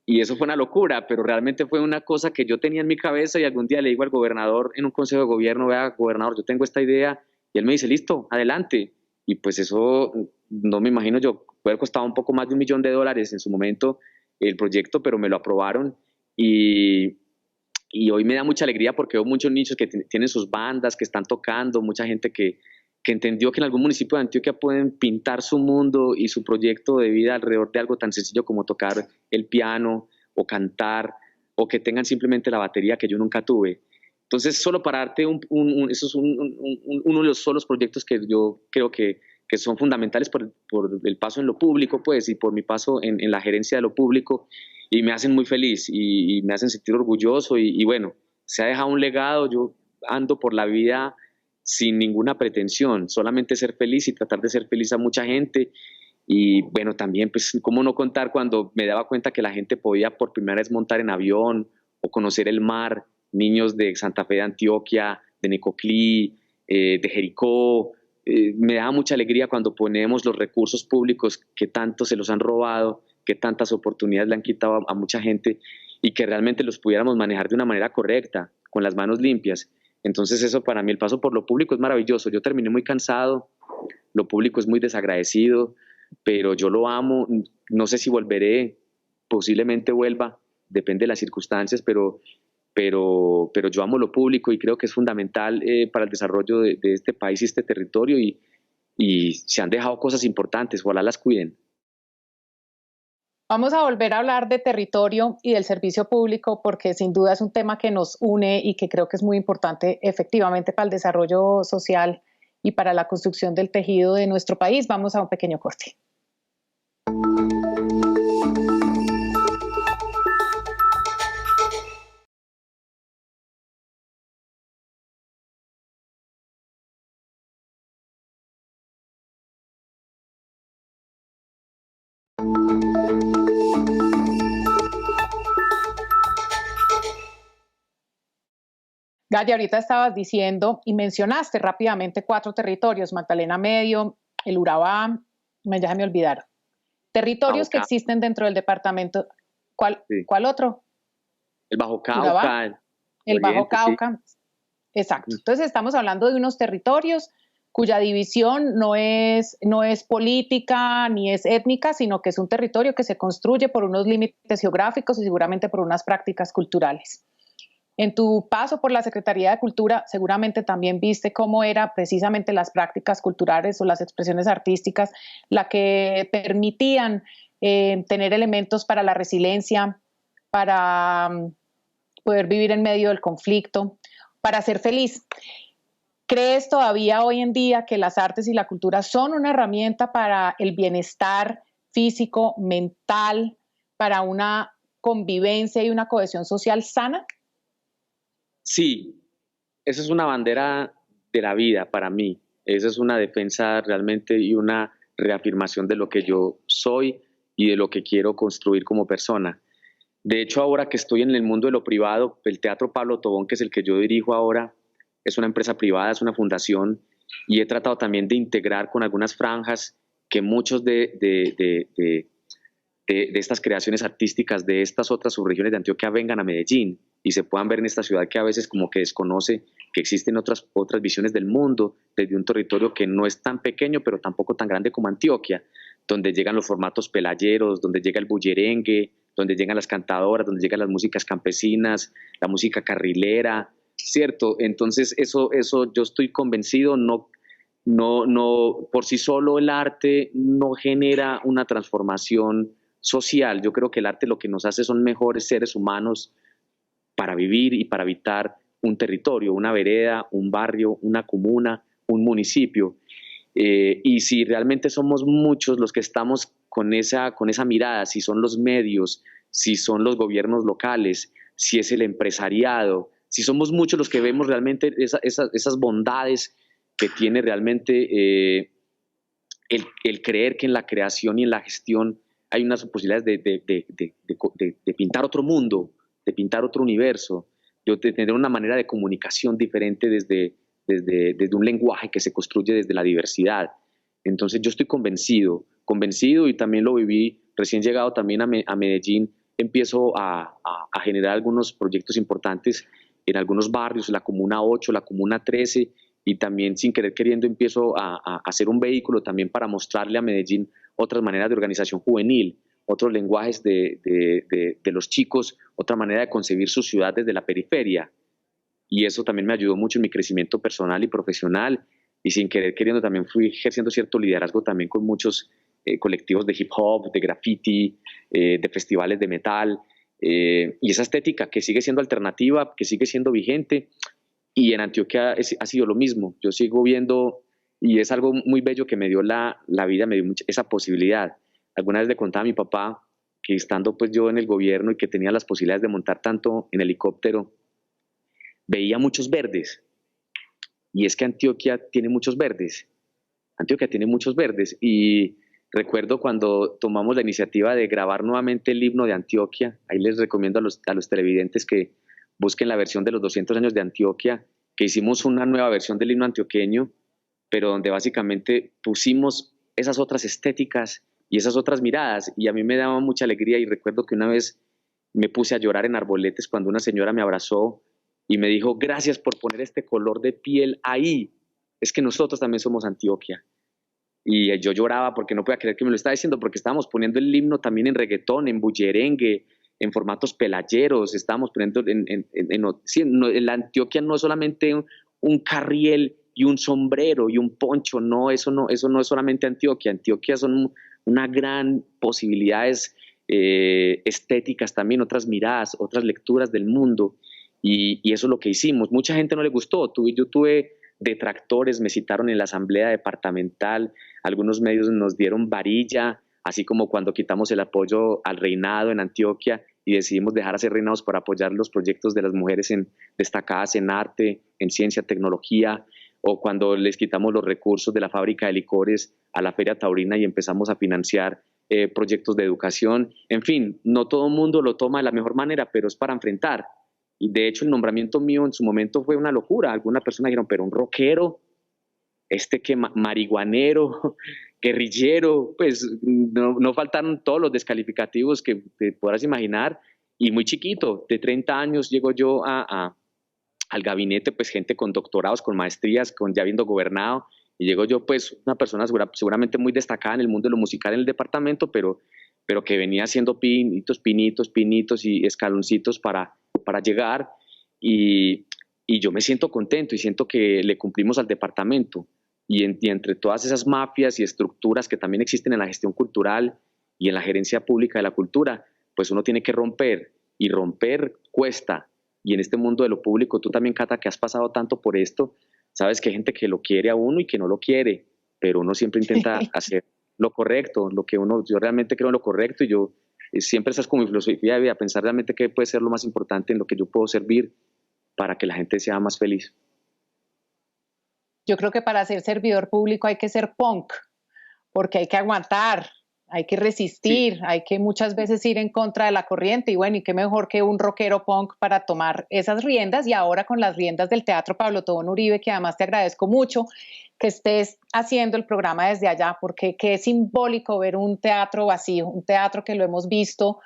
Y eso fue una locura, pero realmente fue una cosa que yo tenía en mi cabeza y algún día le digo al gobernador en un consejo de gobierno, vea, gobernador, yo tengo esta idea, y él me dice, listo, adelante. Y pues eso, no me imagino yo, puede haber costado un poco más de $1.000.000 en su momento el proyecto, pero me lo aprobaron y, y hoy me da mucha alegría porque veo muchos niños que tienen sus bandas, que están tocando, mucha gente que entendió que en algún municipio de Antioquia pueden pintar su mundo y su proyecto de vida alrededor de algo tan sencillo como tocar el piano o cantar, o que tengan simplemente la batería que yo nunca tuve. Entonces, solo para darte eso es uno de los solos proyectos que yo creo que son fundamentales por el paso en lo público, pues, y por mi paso en la gerencia de lo público, y me hacen muy feliz y me hacen sentir orgulloso, y bueno, se ha dejado un legado. Yo ando por la vida sin ninguna pretensión, solamente ser feliz y tratar de ser feliz a mucha gente. Y bueno, también, pues, cómo no contar cuando me daba cuenta que la gente podía por primera vez montar en avión o conocer el mar, niños de Santa Fe de Antioquia, de Necoclí, de Jericó. Me daba mucha alegría cuando ponemos los recursos públicos que tanto se los han robado, que tantas oportunidades le han quitado a mucha gente, y que realmente los pudiéramos manejar de una manera correcta, con las manos limpias. Entonces eso, para mí, el paso por lo público es maravilloso. Yo terminé muy cansado, lo público es muy desagradecido, pero yo lo amo. No sé si volveré, posiblemente vuelva, depende de las circunstancias, pero yo amo lo público y creo que es fundamental para el desarrollo de este país y este territorio, y se han dejado cosas importantes, ojalá las cuiden. Vamos a volver a hablar de territorio y del servicio público porque sin duda es un tema que nos une y que creo que es muy importante efectivamente para el desarrollo social y para la construcción del tejido de nuestro país. Vamos a un pequeño corte. Gaya, ahorita estabas diciendo y mencionaste rápidamente 4 territorios: Magdalena Medio, el Urabá, ya me olvidaron. Territorios que existen dentro del departamento. ¿Cuál otro? El Bajo Cauca. Urabá, el Bajo Cauca. Sí. Exacto. Entonces estamos hablando de unos territorios cuya división no es política ni es étnica, sino que es un territorio que se construye por unos límites geográficos y seguramente por unas prácticas culturales. En tu paso por la Secretaría de Cultura, seguramente también viste cómo eran precisamente las prácticas culturales o las expresiones artísticas la que permitían tener elementos para la resiliencia, para poder vivir en medio del conflicto, para ser feliz. ¿Crees todavía hoy en día que las artes y la cultura son una herramienta para el bienestar físico, mental, para una convivencia y una cohesión social sana? Sí, esa es una bandera de la vida para mí. Esa es una defensa realmente y una reafirmación de lo que yo soy y de lo que quiero construir como persona. De hecho, ahora que estoy en el mundo de lo privado, el Teatro Pablo Tobón, que es el que yo dirijo ahora, es una empresa privada, es una fundación, y he tratado también de integrar con algunas franjas que muchos de estas creaciones artísticas de estas otras subregiones de Antioquia vengan a Medellín y se puedan ver en esta ciudad que a veces como que desconoce que existen otras visiones del mundo desde un territorio que no es tan pequeño pero tampoco tan grande como Antioquia, donde llegan los formatos pelayeros, donde llega el bullerengue, donde llegan las cantadoras, donde llegan las músicas campesinas, la música carrilera, ¿cierto? Entonces eso yo estoy convencido, no no, por sí solo el arte no genera una transformación social. Yo creo que el arte lo que nos hace son mejores seres humanos para vivir y para habitar un territorio, una vereda, un barrio, una comuna, un municipio. Y si realmente somos muchos los que estamos con esa mirada, si son los medios, si son los gobiernos locales, si es el empresariado, si somos muchos los que vemos realmente esas bondades que tiene realmente el creer que en la creación y en la gestión hay unas posibilidades de pintar otro mundo, de pintar otro universo, de tener una manera de comunicación diferente desde un lenguaje que se construye desde la diversidad. Entonces yo estoy convencido y también lo viví, recién llegado también a Medellín, empiezo a generar algunos proyectos importantes en algunos barrios, la Comuna 8, la Comuna 13, y también sin querer queriendo empiezo a hacer un vehículo también para mostrarle a Medellín otras maneras de organización juvenil, otros lenguajes de los chicos, otra manera de concebir su ciudad desde la periferia. Y eso también me ayudó mucho en mi crecimiento personal y profesional, y sin querer queriendo también fui ejerciendo cierto liderazgo también con muchos colectivos de hip hop, de graffiti, de festivales de metal, y esa estética que sigue siendo alternativa, que sigue siendo vigente. Y en Antioquia ha sido lo mismo. Yo sigo viendo, y es algo muy bello que me dio la vida, me dio esa posibilidad. Alguna vez le contaba a mi papá que estando pues yo en el gobierno y que tenía las posibilidades de montar tanto en helicóptero, veía muchos verdes. Y es que Antioquia tiene muchos verdes. Antioquia tiene muchos verdes. Y recuerdo cuando tomamos la iniciativa de grabar nuevamente el himno de Antioquia. Ahí les recomiendo a los televidentes que busquen la versión de los 200 años de Antioquia, que hicimos una nueva versión del himno antioqueño, pero donde básicamente pusimos esas otras estéticas y esas otras miradas. Y a mí me daba mucha alegría, y recuerdo que una vez me puse a llorar en Arboletes cuando una señora me abrazó y me dijo: gracias por poner este color de piel ahí, es que nosotros también somos Antioquia. Y yo lloraba porque no podía creer que me lo estaba diciendo, porque estábamos poniendo el himno también en reggaetón, en bullerengue, en formatos pelayeros, estábamos poniendo sí, la Antioquia no es solamente un carriel y un sombrero y un poncho, no, eso no es solamente Antioquia. Antioquia son una gran posibilidades estéticas también, otras miradas, otras lecturas del mundo, y eso es lo que hicimos. Mucha gente no le gustó, yo tuve detractores, me citaron en la asamblea departamental, algunos medios nos dieron varilla, así como cuando quitamos el apoyo al reinado en Antioquia y decidimos dejar hacer reinados para apoyar los proyectos de las mujeres destacadas en arte, en ciencia, tecnología, o cuando les quitamos los recursos de la fábrica de licores a la Feria Taurina y empezamos a financiar proyectos de educación. En fin, no todo el mundo lo toma de la mejor manera, pero es para enfrentar. Y de hecho el nombramiento mío en su momento fue una locura. Algunas personas dijeron: pero un rockero, que marihuanero, guerrillero, pues no faltaron todos los descalificativos que te podrás imaginar. Y muy chiquito, de 30 años, llego yo al gabinete, pues gente con doctorados, con maestrías, con ya habiendo gobernado, y llego yo, pues una persona seguramente muy destacada en el mundo de lo musical en el departamento, pero que venía haciendo pinitos y escaloncitos para llegar, y yo me siento contento y siento que le cumplimos al departamento. Y entre todas esas mafias y estructuras que también existen en la gestión cultural y en la gerencia pública de la cultura, pues uno tiene que romper, y romper cuesta. Y en este mundo de lo público, tú también, Cata, que has pasado tanto por esto, sabes que hay gente que lo quiere a uno y que no lo quiere, pero uno siempre intenta hacer lo correcto, yo realmente creo en lo correcto, y yo siempre esa es como mi filosofía de vida, pensar realmente qué puede ser lo más importante en lo que yo puedo servir para que la gente sea más feliz. Yo creo que para ser servidor público hay que ser punk, porque hay que aguantar, hay que resistir, sí, hay que muchas veces ir en contra de la corriente, y bueno, y qué mejor que un rockero punk para tomar esas riendas, y ahora con las riendas del Teatro Pablo Tobón Uribe, que además te agradezco mucho que estés haciendo el programa desde allá, porque qué simbólico ver un teatro vacío, un teatro que lo hemos visto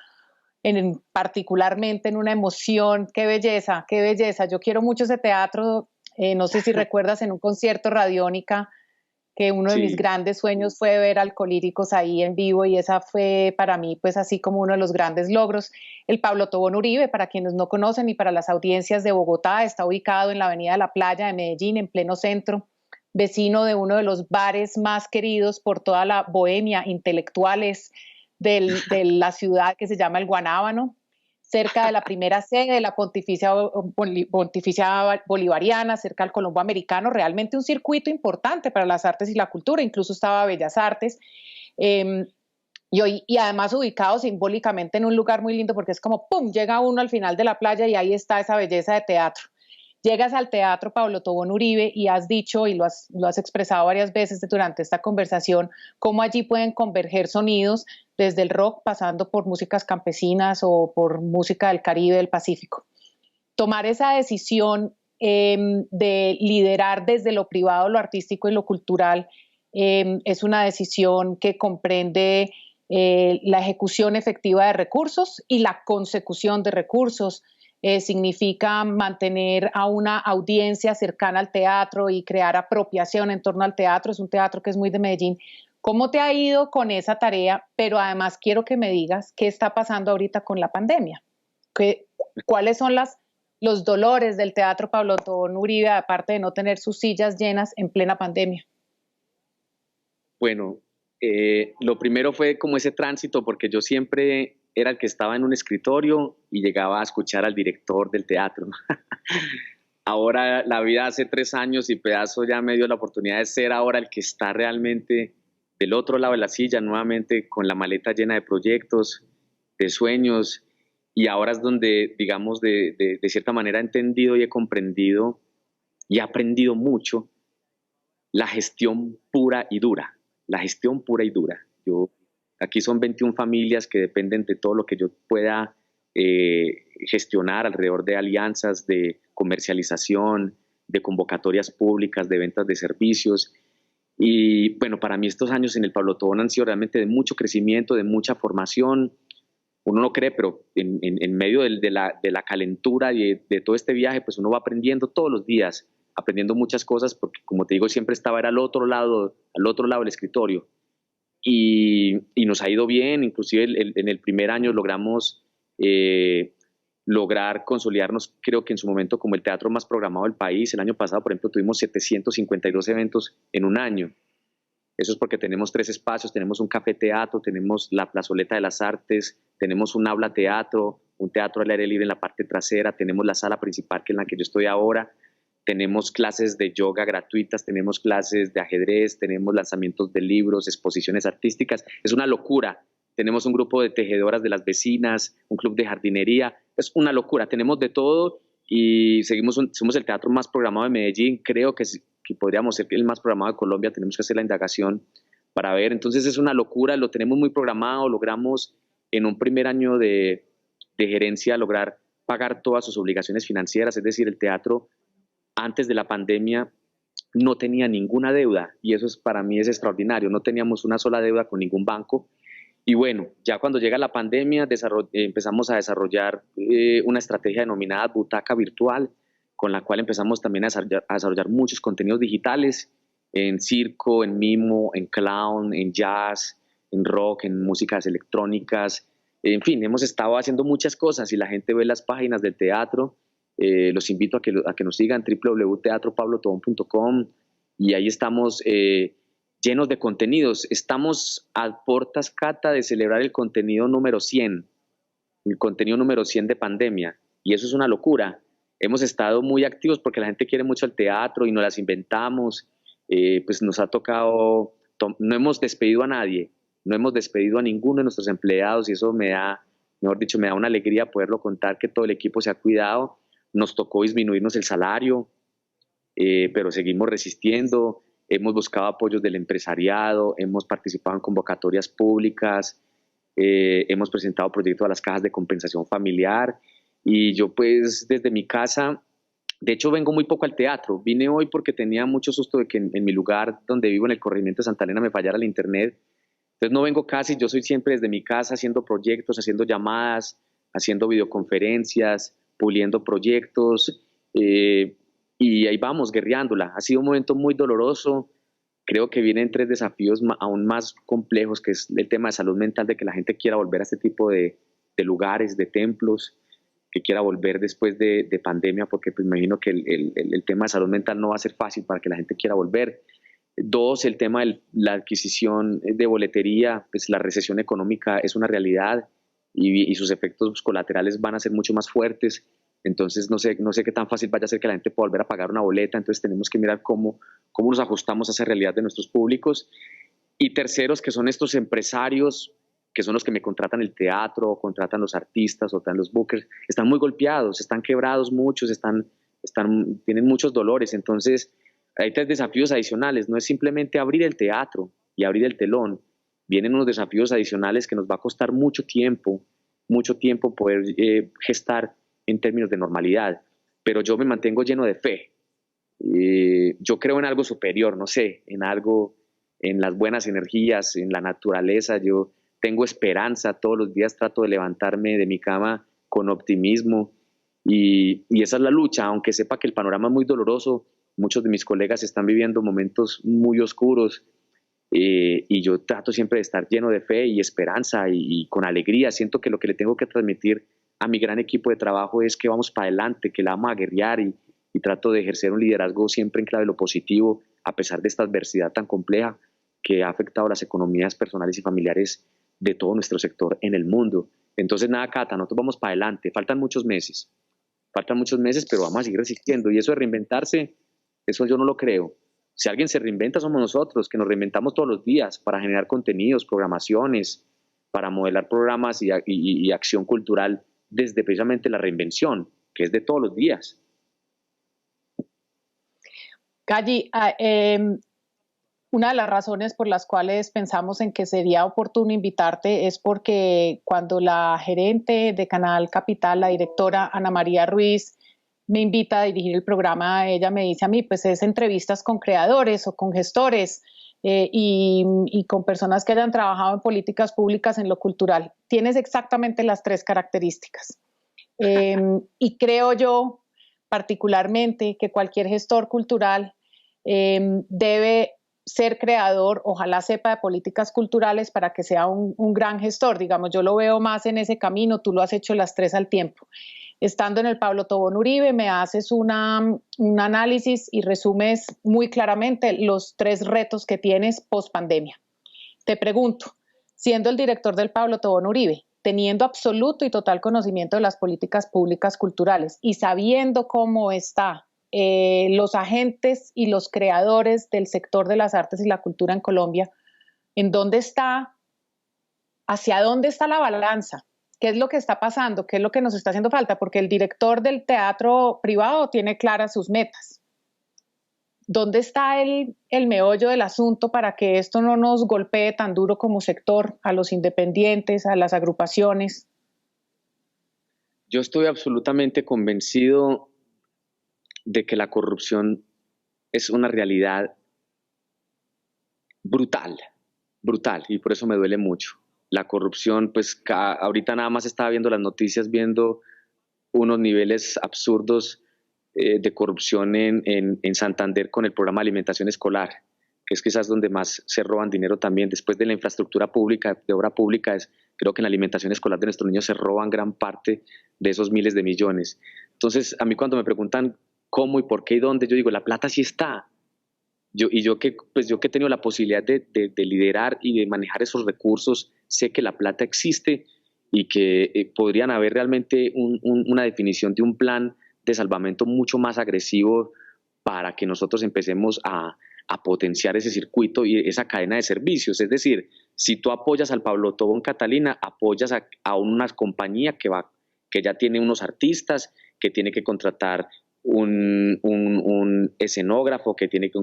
particularmente en una emoción. Qué belleza, qué belleza. Yo quiero mucho ese teatro. No sé si recuerdas en un concierto Radiónica que uno de mis grandes sueños fue ver Alcolíricos ahí en vivo, y esa fue para mí pues así como uno de los grandes logros. El Pablo Tobón Uribe, para quienes no conocen y para las audiencias de Bogotá, está ubicado en la Avenida de la Playa de Medellín, en pleno centro, vecino de uno de los bares más queridos por toda la bohemia, intelectuales de la ciudad, que se llama el Guanábano, cerca de la primera sede de la Pontificia Bolivariana, cerca del Colombo Americano, realmente un circuito importante para las artes y la cultura, incluso estaba Bellas Artes, y además ubicado simbólicamente en un lugar muy lindo, porque es como, ¡pum!, llega uno al final de la playa y ahí está esa belleza de teatro. Llegas al Teatro Pablo Tobón Uribe y has dicho, y lo has expresado varias veces durante esta conversación, cómo allí pueden converger sonidos desde el rock, pasando por músicas campesinas o por música del Caribe, del Pacífico. Tomar esa decisión de liderar desde lo privado, lo artístico y lo cultural es una decisión que comprende la ejecución efectiva de recursos y la consecución de recursos. Significa mantener a una audiencia cercana al teatro y crear apropiación en torno al teatro. Es un teatro que es muy de Medellín. ¿Cómo te ha ido con esa tarea? Pero además quiero que me digas qué está pasando ahorita con la pandemia. ¿Cuáles son los dolores del Teatro Pablo Tobón Uribe, aparte de no tener sus sillas llenas en plena pandemia? Bueno, lo primero fue como ese tránsito, porque yo siempre era el que estaba en un escritorio y llegaba a escuchar al director del teatro. Ahora la vida hace 3 años y pedazo ya me dio la oportunidad de ser ahora el que está realmente del otro lado de la silla, nuevamente con la maleta llena de proyectos, de sueños, y ahora es donde, digamos, de cierta manera he entendido y he comprendido y he aprendido mucho la gestión pura y dura, la gestión pura y dura. Aquí son 21 familias que dependen de todo lo que yo pueda gestionar alrededor de alianzas, de comercialización, de convocatorias públicas, de ventas de servicios. Y bueno, para mí estos años en el Pablo Tobón han sido realmente de mucho crecimiento, de mucha formación. Uno no cree, pero en medio de la calentura y de todo este viaje, pues uno va aprendiendo todos los días, aprendiendo muchas cosas, porque como te digo, siempre estaba era al otro lado del escritorio. Y nos ha ido bien, inclusive en el primer año logramos lograr consolidarnos, creo que en su momento, como el teatro más programado del país. El año pasado, por ejemplo, tuvimos 752 eventos en un año. Eso es porque tenemos 3 espacios: tenemos un café teatro, tenemos la plazoleta de las artes, tenemos un aula teatro, un teatro al aire libre en la parte trasera, tenemos la sala principal, que es en la que yo estoy ahora, tenemos clases de yoga gratuitas, tenemos clases de ajedrez, tenemos lanzamientos de libros, exposiciones artísticas. Es una locura. Tenemos un grupo de tejedoras de las vecinas, un club de jardinería. Es una locura. Tenemos de todo y somos el teatro más programado de Medellín. Creo que podríamos ser el más programado de Colombia. Tenemos que hacer la indagación para ver. Entonces es una locura. Lo tenemos muy programado. Logramos en un primer año de gerencia lograr pagar todas sus obligaciones financieras. Es decir, el teatro antes de la pandemia no tenía ninguna deuda, y eso para mí es extraordinario. No teníamos una sola deuda con ningún banco. Y bueno, ya cuando llega la pandemia empezamos a desarrollar una estrategia denominada Butaca Virtual, con la cual empezamos también a desarrollar muchos contenidos digitales en circo, en mimo, en clown, en jazz, en rock, en músicas electrónicas. En fin, hemos estado haciendo muchas cosas y la gente ve las páginas del teatro. Los invito a que nos sigan, www.teatropablotobon.com, y ahí estamos llenos de contenidos. Estamos a portas, Cata, de celebrar el contenido número 100, el contenido número 100 de pandemia, y eso es una locura. Hemos estado muy activos porque la gente quiere mucho el teatro y nos las inventamos. Pues nos ha tocado, no hemos despedido a nadie, no hemos despedido a ninguno de nuestros empleados, y eso me da una alegría poderlo contar, que todo el equipo se ha cuidado. Nos tocó disminuirnos el salario, pero seguimos resistiendo. Hemos buscado apoyos del empresariado, hemos participado en convocatorias públicas, hemos presentado proyectos a las cajas de compensación familiar, y yo pues desde mi casa, de hecho vengo muy poco al teatro. Vine hoy porque tenía mucho susto de que en mi lugar donde vivo, en el corregimiento de Santa Elena, me fallara el internet. Entonces no vengo casi, yo soy siempre desde mi casa haciendo proyectos, haciendo llamadas, haciendo videoconferencias, puliendo proyectos, y ahí vamos, guerreándola. Ha sido un momento muy doloroso. Creo que vienen 3 desafíos aún más complejos, que es el tema de salud mental, de que la gente quiera volver a este tipo de lugares, de templos. que quiera volver después de pandemia, porque pues me imagino que el tema de salud mental no va a ser fácil para que la gente quiera volver. Dos, el tema de la adquisición de boletería, pues la recesión económica es una realidad y sus efectos colaterales van a ser mucho más fuertes. Entonces no sé qué tan fácil vaya a ser que la gente pueda volver a pagar una boleta. Entonces tenemos que mirar cómo nos ajustamos a esa realidad de nuestros públicos. Y terceros, que son estos empresarios, que son los que me contratan el teatro, contratan los artistas o están los bookers, están muy golpeados, están quebrados muchos, tienen muchos dolores. Entonces hay tres desafíos adicionales. No es simplemente abrir el teatro y abrir el telón. Vienen unos desafíos adicionales que nos va a costar mucho tiempo poder gestar en términos de normalidad. Pero yo me mantengo lleno de fe. Yo creo en algo superior, no sé, en algo, en las buenas energías, en la naturaleza. Yo tengo esperanza, todos los días trato de levantarme de mi cama con optimismo y esa es la lucha, aunque sepa que el panorama es muy doloroso. Muchos de mis colegas están viviendo momentos muy oscuros y yo trato siempre de estar lleno de fe y esperanza y con alegría. Siento que lo que le tengo que transmitir a mi gran equipo de trabajo es que vamos para adelante, que la vamos a guerrear y trato de ejercer un liderazgo siempre en clave de lo positivo, a pesar de esta adversidad tan compleja que ha afectado las economías personales y familiares de todo nuestro sector en el mundo. Entonces, nada, Cata, nosotros vamos para adelante. Faltan muchos meses, pero vamos a seguir resistiendo. Y eso de reinventarse, eso yo no lo creo. Si alguien se reinventa, somos nosotros, que nos reinventamos todos los días para generar contenidos, programaciones, para modelar programas y acción cultural desde precisamente la reinvención, que es de todos los días. Galli, una de las razones por las cuales pensamos en que sería oportuno invitarte es porque cuando la gerente de Canal Capital, la directora Ana María Ruiz, me invita a dirigir el programa, ella me dice a mí, pues es entrevistas con creadores o con gestores y con personas que hayan trabajado en políticas públicas en lo cultural. Tienes exactamente las tres características. Y creo yo particularmente que cualquier gestor cultural debe ser creador, ojalá sepa de políticas culturales para que sea un gran gestor. Digamos, yo lo veo más en ese camino, tú lo has hecho las tres al tiempo. Estando en el Pablo Tobón Uribe, me haces un análisis y resumes muy claramente los tres retos que tienes post pandemia. Te pregunto, siendo el director del Pablo Tobón Uribe, teniendo absoluto y total conocimiento de las políticas públicas culturales y sabiendo cómo están los agentes y los creadores del sector de las artes y la cultura en Colombia, ¿en dónde está? ¿Hacia dónde está la balanza? ¿Qué es lo que está pasando? ¿Qué es lo que nos está haciendo falta? Porque el director del teatro privado tiene claras sus metas. ¿Dónde está el meollo del asunto para que esto no nos golpee tan duro como sector, a los independientes, a las agrupaciones? Yo estoy absolutamente convencido de que la corrupción es una realidad brutal, y por eso me duele mucho. La corrupción, pues ahorita nada más estaba viendo las noticias, viendo unos niveles absurdos de corrupción en Santander con el programa de alimentación escolar, que es quizás donde más se roban dinero también. Después de la infraestructura pública, de obra pública, creo que en la alimentación escolar de nuestros niños se roban gran parte de esos miles de millones. Entonces, a mí cuando me preguntan cómo y por qué y dónde, yo digo, la plata sí está. Yo que he tenido la posibilidad de liderar y de manejar esos recursos, sé que la plata existe y que podrían haber realmente una definición de un plan de salvamento mucho más agresivo para que nosotros empecemos a potenciar ese circuito y esa cadena de servicios. Es decir, si tú apoyas al Pablo Tobón Catalina, apoyas a una compañía que ya tiene unos artistas, que tiene que contratar un escenógrafo, que tiene que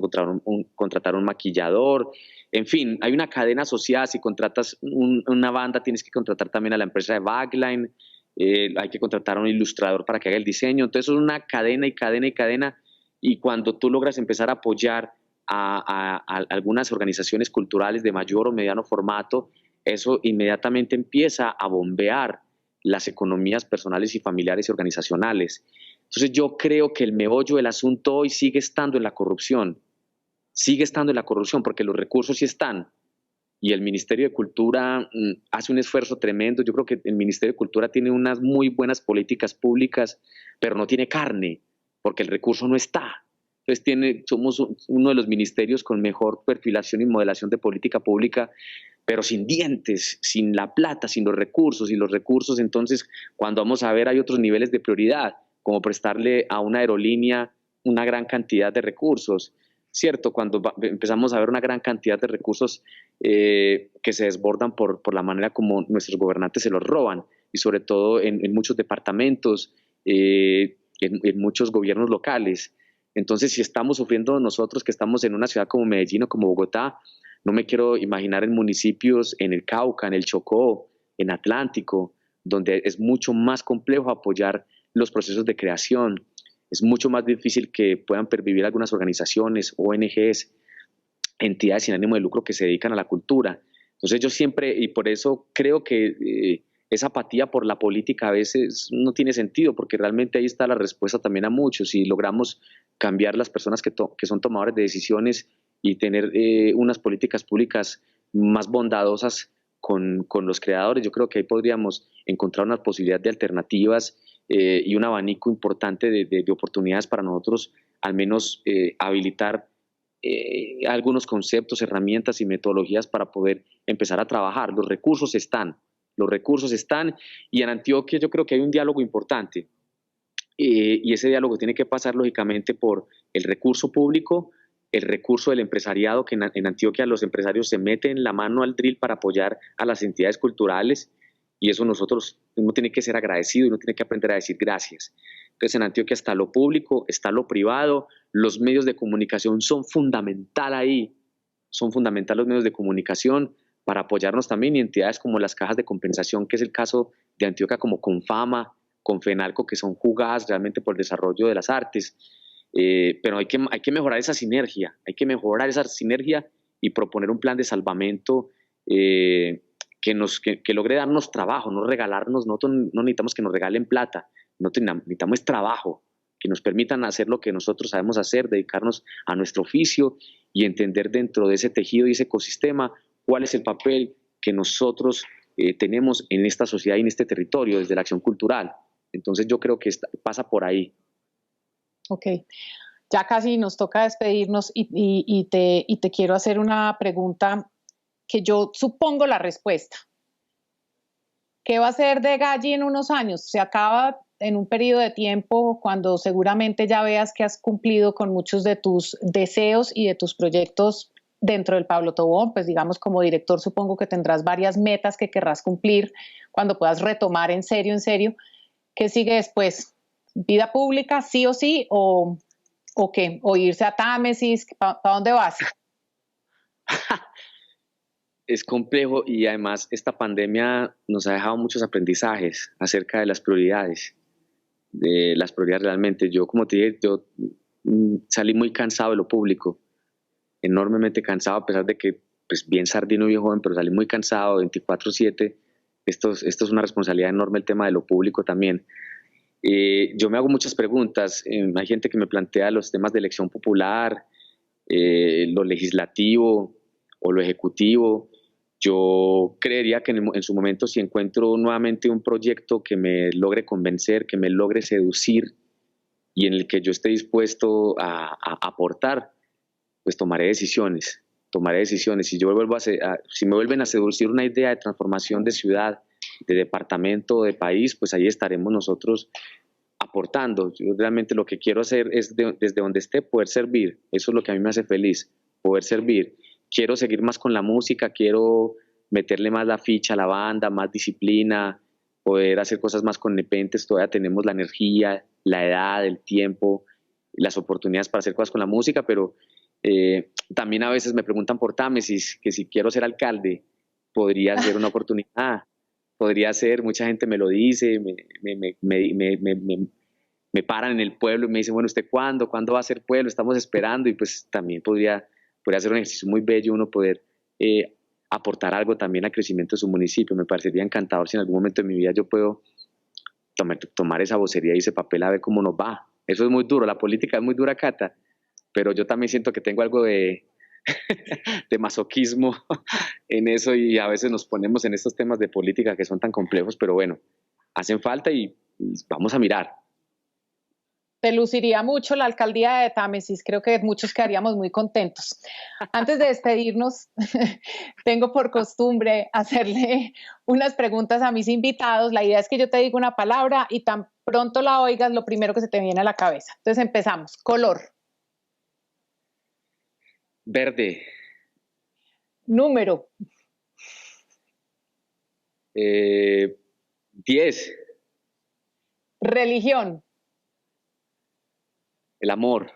contratar un maquillador. En fin, hay una cadena asociada. Si contratas una banda, tienes que contratar también a la empresa de backline, hay que contratar a un ilustrador para que haga el diseño. Entonces es una cadena y cadena y cadena, y cuando tú logras empezar a apoyar a algunas organizaciones culturales de mayor o mediano formato, eso inmediatamente empieza a bombear las economías personales y familiares y organizacionales. Entonces yo creo que el meollo del asunto hoy sigue estando en la corrupción, porque los recursos sí están, y el Ministerio de Cultura hace un esfuerzo tremendo. Yo creo que el Ministerio de Cultura tiene unas muy buenas políticas públicas, pero no tiene carne, porque el recurso no está. Entonces somos uno de los ministerios con mejor perfilación y modelación de política pública, pero sin dientes, sin la plata, sin los recursos. Y los recursos, entonces, cuando vamos a ver, hay otros niveles de prioridad, como prestarle a una aerolínea una gran cantidad de recursos, ¿cierto? Cuando empezamos a ver una gran cantidad de recursos que se desbordan por la manera como nuestros gobernantes se los roban, y sobre todo en muchos departamentos, en muchos gobiernos locales. Entonces, si estamos sufriendo nosotros que estamos en una ciudad como Medellín o como Bogotá, no me quiero imaginar en municipios en el Cauca, en el Chocó, en Atlántico, donde es mucho más complejo apoyar los procesos de creación. Es mucho más difícil que puedan pervivir algunas organizaciones, ONGs, entidades sin ánimo de lucro que se dedican a la cultura. Entonces yo siempre, y por eso creo que esa apatía por la política a veces no tiene sentido, porque realmente ahí está la respuesta también a muchos. Si logramos cambiar las personas que son tomadores de decisiones y tener unas políticas públicas más bondadosas con los creadores, yo creo que ahí podríamos encontrar una posibilidad de alternativas y un abanico importante de oportunidades para nosotros, al menos habilitar algunos conceptos, herramientas y metodologías para poder empezar a trabajar. Los recursos están, y en Antioquia yo creo que hay un diálogo importante, y ese diálogo tiene que pasar lógicamente por el recurso público, el recurso del empresariado, que en Antioquia los empresarios se meten la mano al drill para apoyar a las entidades culturales, y eso uno tiene que ser agradecido y uno tiene que aprender a decir gracias. Entonces en Antioquia está lo público, está lo privado, los medios de comunicación son fundamental ahí, son fundamental los medios de comunicación para apoyarnos también, y entidades como las cajas de compensación, que es el caso de Antioquia, como Confama, Confenalco, que son jugadas realmente por el desarrollo de las artes. Pero hay que mejorar esa sinergia, y proponer un plan de salvamento que logre darnos trabajo, no regalarnos. Nosotros no necesitamos que nos regalen plata, necesitamos trabajo, que nos permitan hacer lo que nosotros sabemos hacer, dedicarnos a nuestro oficio y entender dentro de ese tejido y ese ecosistema cuál es el papel que nosotros tenemos en esta sociedad y en este territorio desde la acción cultural. Entonces yo creo que pasa por ahí. Ok, ya casi nos toca despedirnos y te quiero hacer una pregunta que yo supongo la respuesta. ¿Qué va a ser de Galli en unos años? Se acaba en un periodo de tiempo cuando seguramente ya veas que has cumplido con muchos de tus deseos y de tus proyectos dentro del Pablo Tobón. Pues digamos, como director supongo que tendrás varias metas que querrás cumplir cuando puedas retomar en serio. ¿Qué sigue después? ¿Vida pública, sí o sí? ¿O qué? ¿O irse a Támesis? ¿Para dónde vas? Es complejo, y además esta pandemia nos ha dejado muchos aprendizajes acerca de las prioridades realmente. Yo, como te dije, salí muy cansado de lo público, enormemente cansado, a pesar de que, pues bien sardino y joven, pero salí muy cansado 24/7. Esto es una responsabilidad enorme, el tema de lo público también. Yo me hago muchas preguntas. Hay gente que me plantea los temas de elección popular, lo legislativo o lo ejecutivo. Yo creería que en su momento, si encuentro nuevamente un proyecto que me logre convencer, que me logre seducir y en el que yo esté dispuesto a aportar, pues tomaré decisiones. Si si me vuelven a seducir una idea de transformación de ciudad, de departamento, de país, pues ahí estaremos nosotros aportando. Yo realmente lo que quiero hacer es, desde donde esté, poder servir. Eso es lo que a mí me hace feliz, poder servir. Quiero seguir más con la música, quiero meterle más la ficha a la banda, más disciplina, poder hacer cosas más con nepentes. Todavía tenemos la energía, la edad, el tiempo, las oportunidades para hacer cosas con la música, pero también a veces me preguntan por Támesis, que si quiero ser alcalde, podría ser una oportunidad, podría ser. Mucha gente me lo dice, me paran en el pueblo y me dicen, bueno, ¿usted cuándo va a ser pueblo? Estamos esperando. Y pues también podría ser un ejercicio muy bello uno poder aportar algo también al crecimiento de su municipio. Me parecería encantador si en algún momento de mi vida yo puedo tomar esa vocería y ese papel, a ver cómo nos va. Eso es muy duro, la política es muy dura, Cata, pero yo también siento que tengo algo de de masoquismo en eso y a veces nos ponemos en estos temas de política que son tan complejos, pero bueno, hacen falta y vamos a mirar. Te luciría mucho la alcaldía de Támesis, creo que muchos quedaríamos muy contentos. Antes de despedirnos, tengo por costumbre hacerle unas preguntas a mis invitados. La idea es que yo te diga una palabra y tan pronto la oigas, lo primero que se te viene a la cabeza. Entonces empezamos. Color. Verde. Número. 10. Religión. El amor.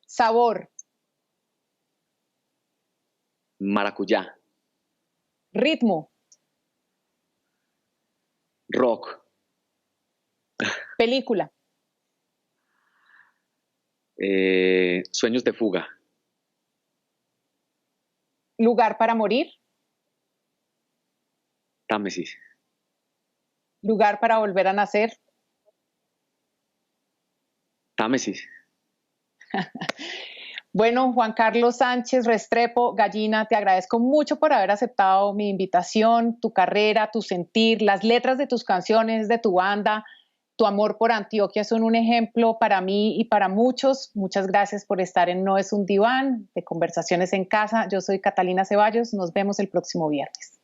Sabor. Maracuyá. Ritmo. Rock. Película. Sueños de fuga. Lugar para morir. Támesis. Lugar para volver a nacer. Támesis. Bueno, Juan Carlos Sánchez Restrepo, Gallina, te agradezco mucho por haber aceptado mi invitación, tu carrera, tu sentir, las letras de tus canciones, de tu banda, tu amor por Antioquia son un ejemplo para mí y para muchos. Muchas gracias por estar en No es un diván, de Conversaciones en Casa. Yo soy Catalina Ceballos, nos vemos el próximo viernes.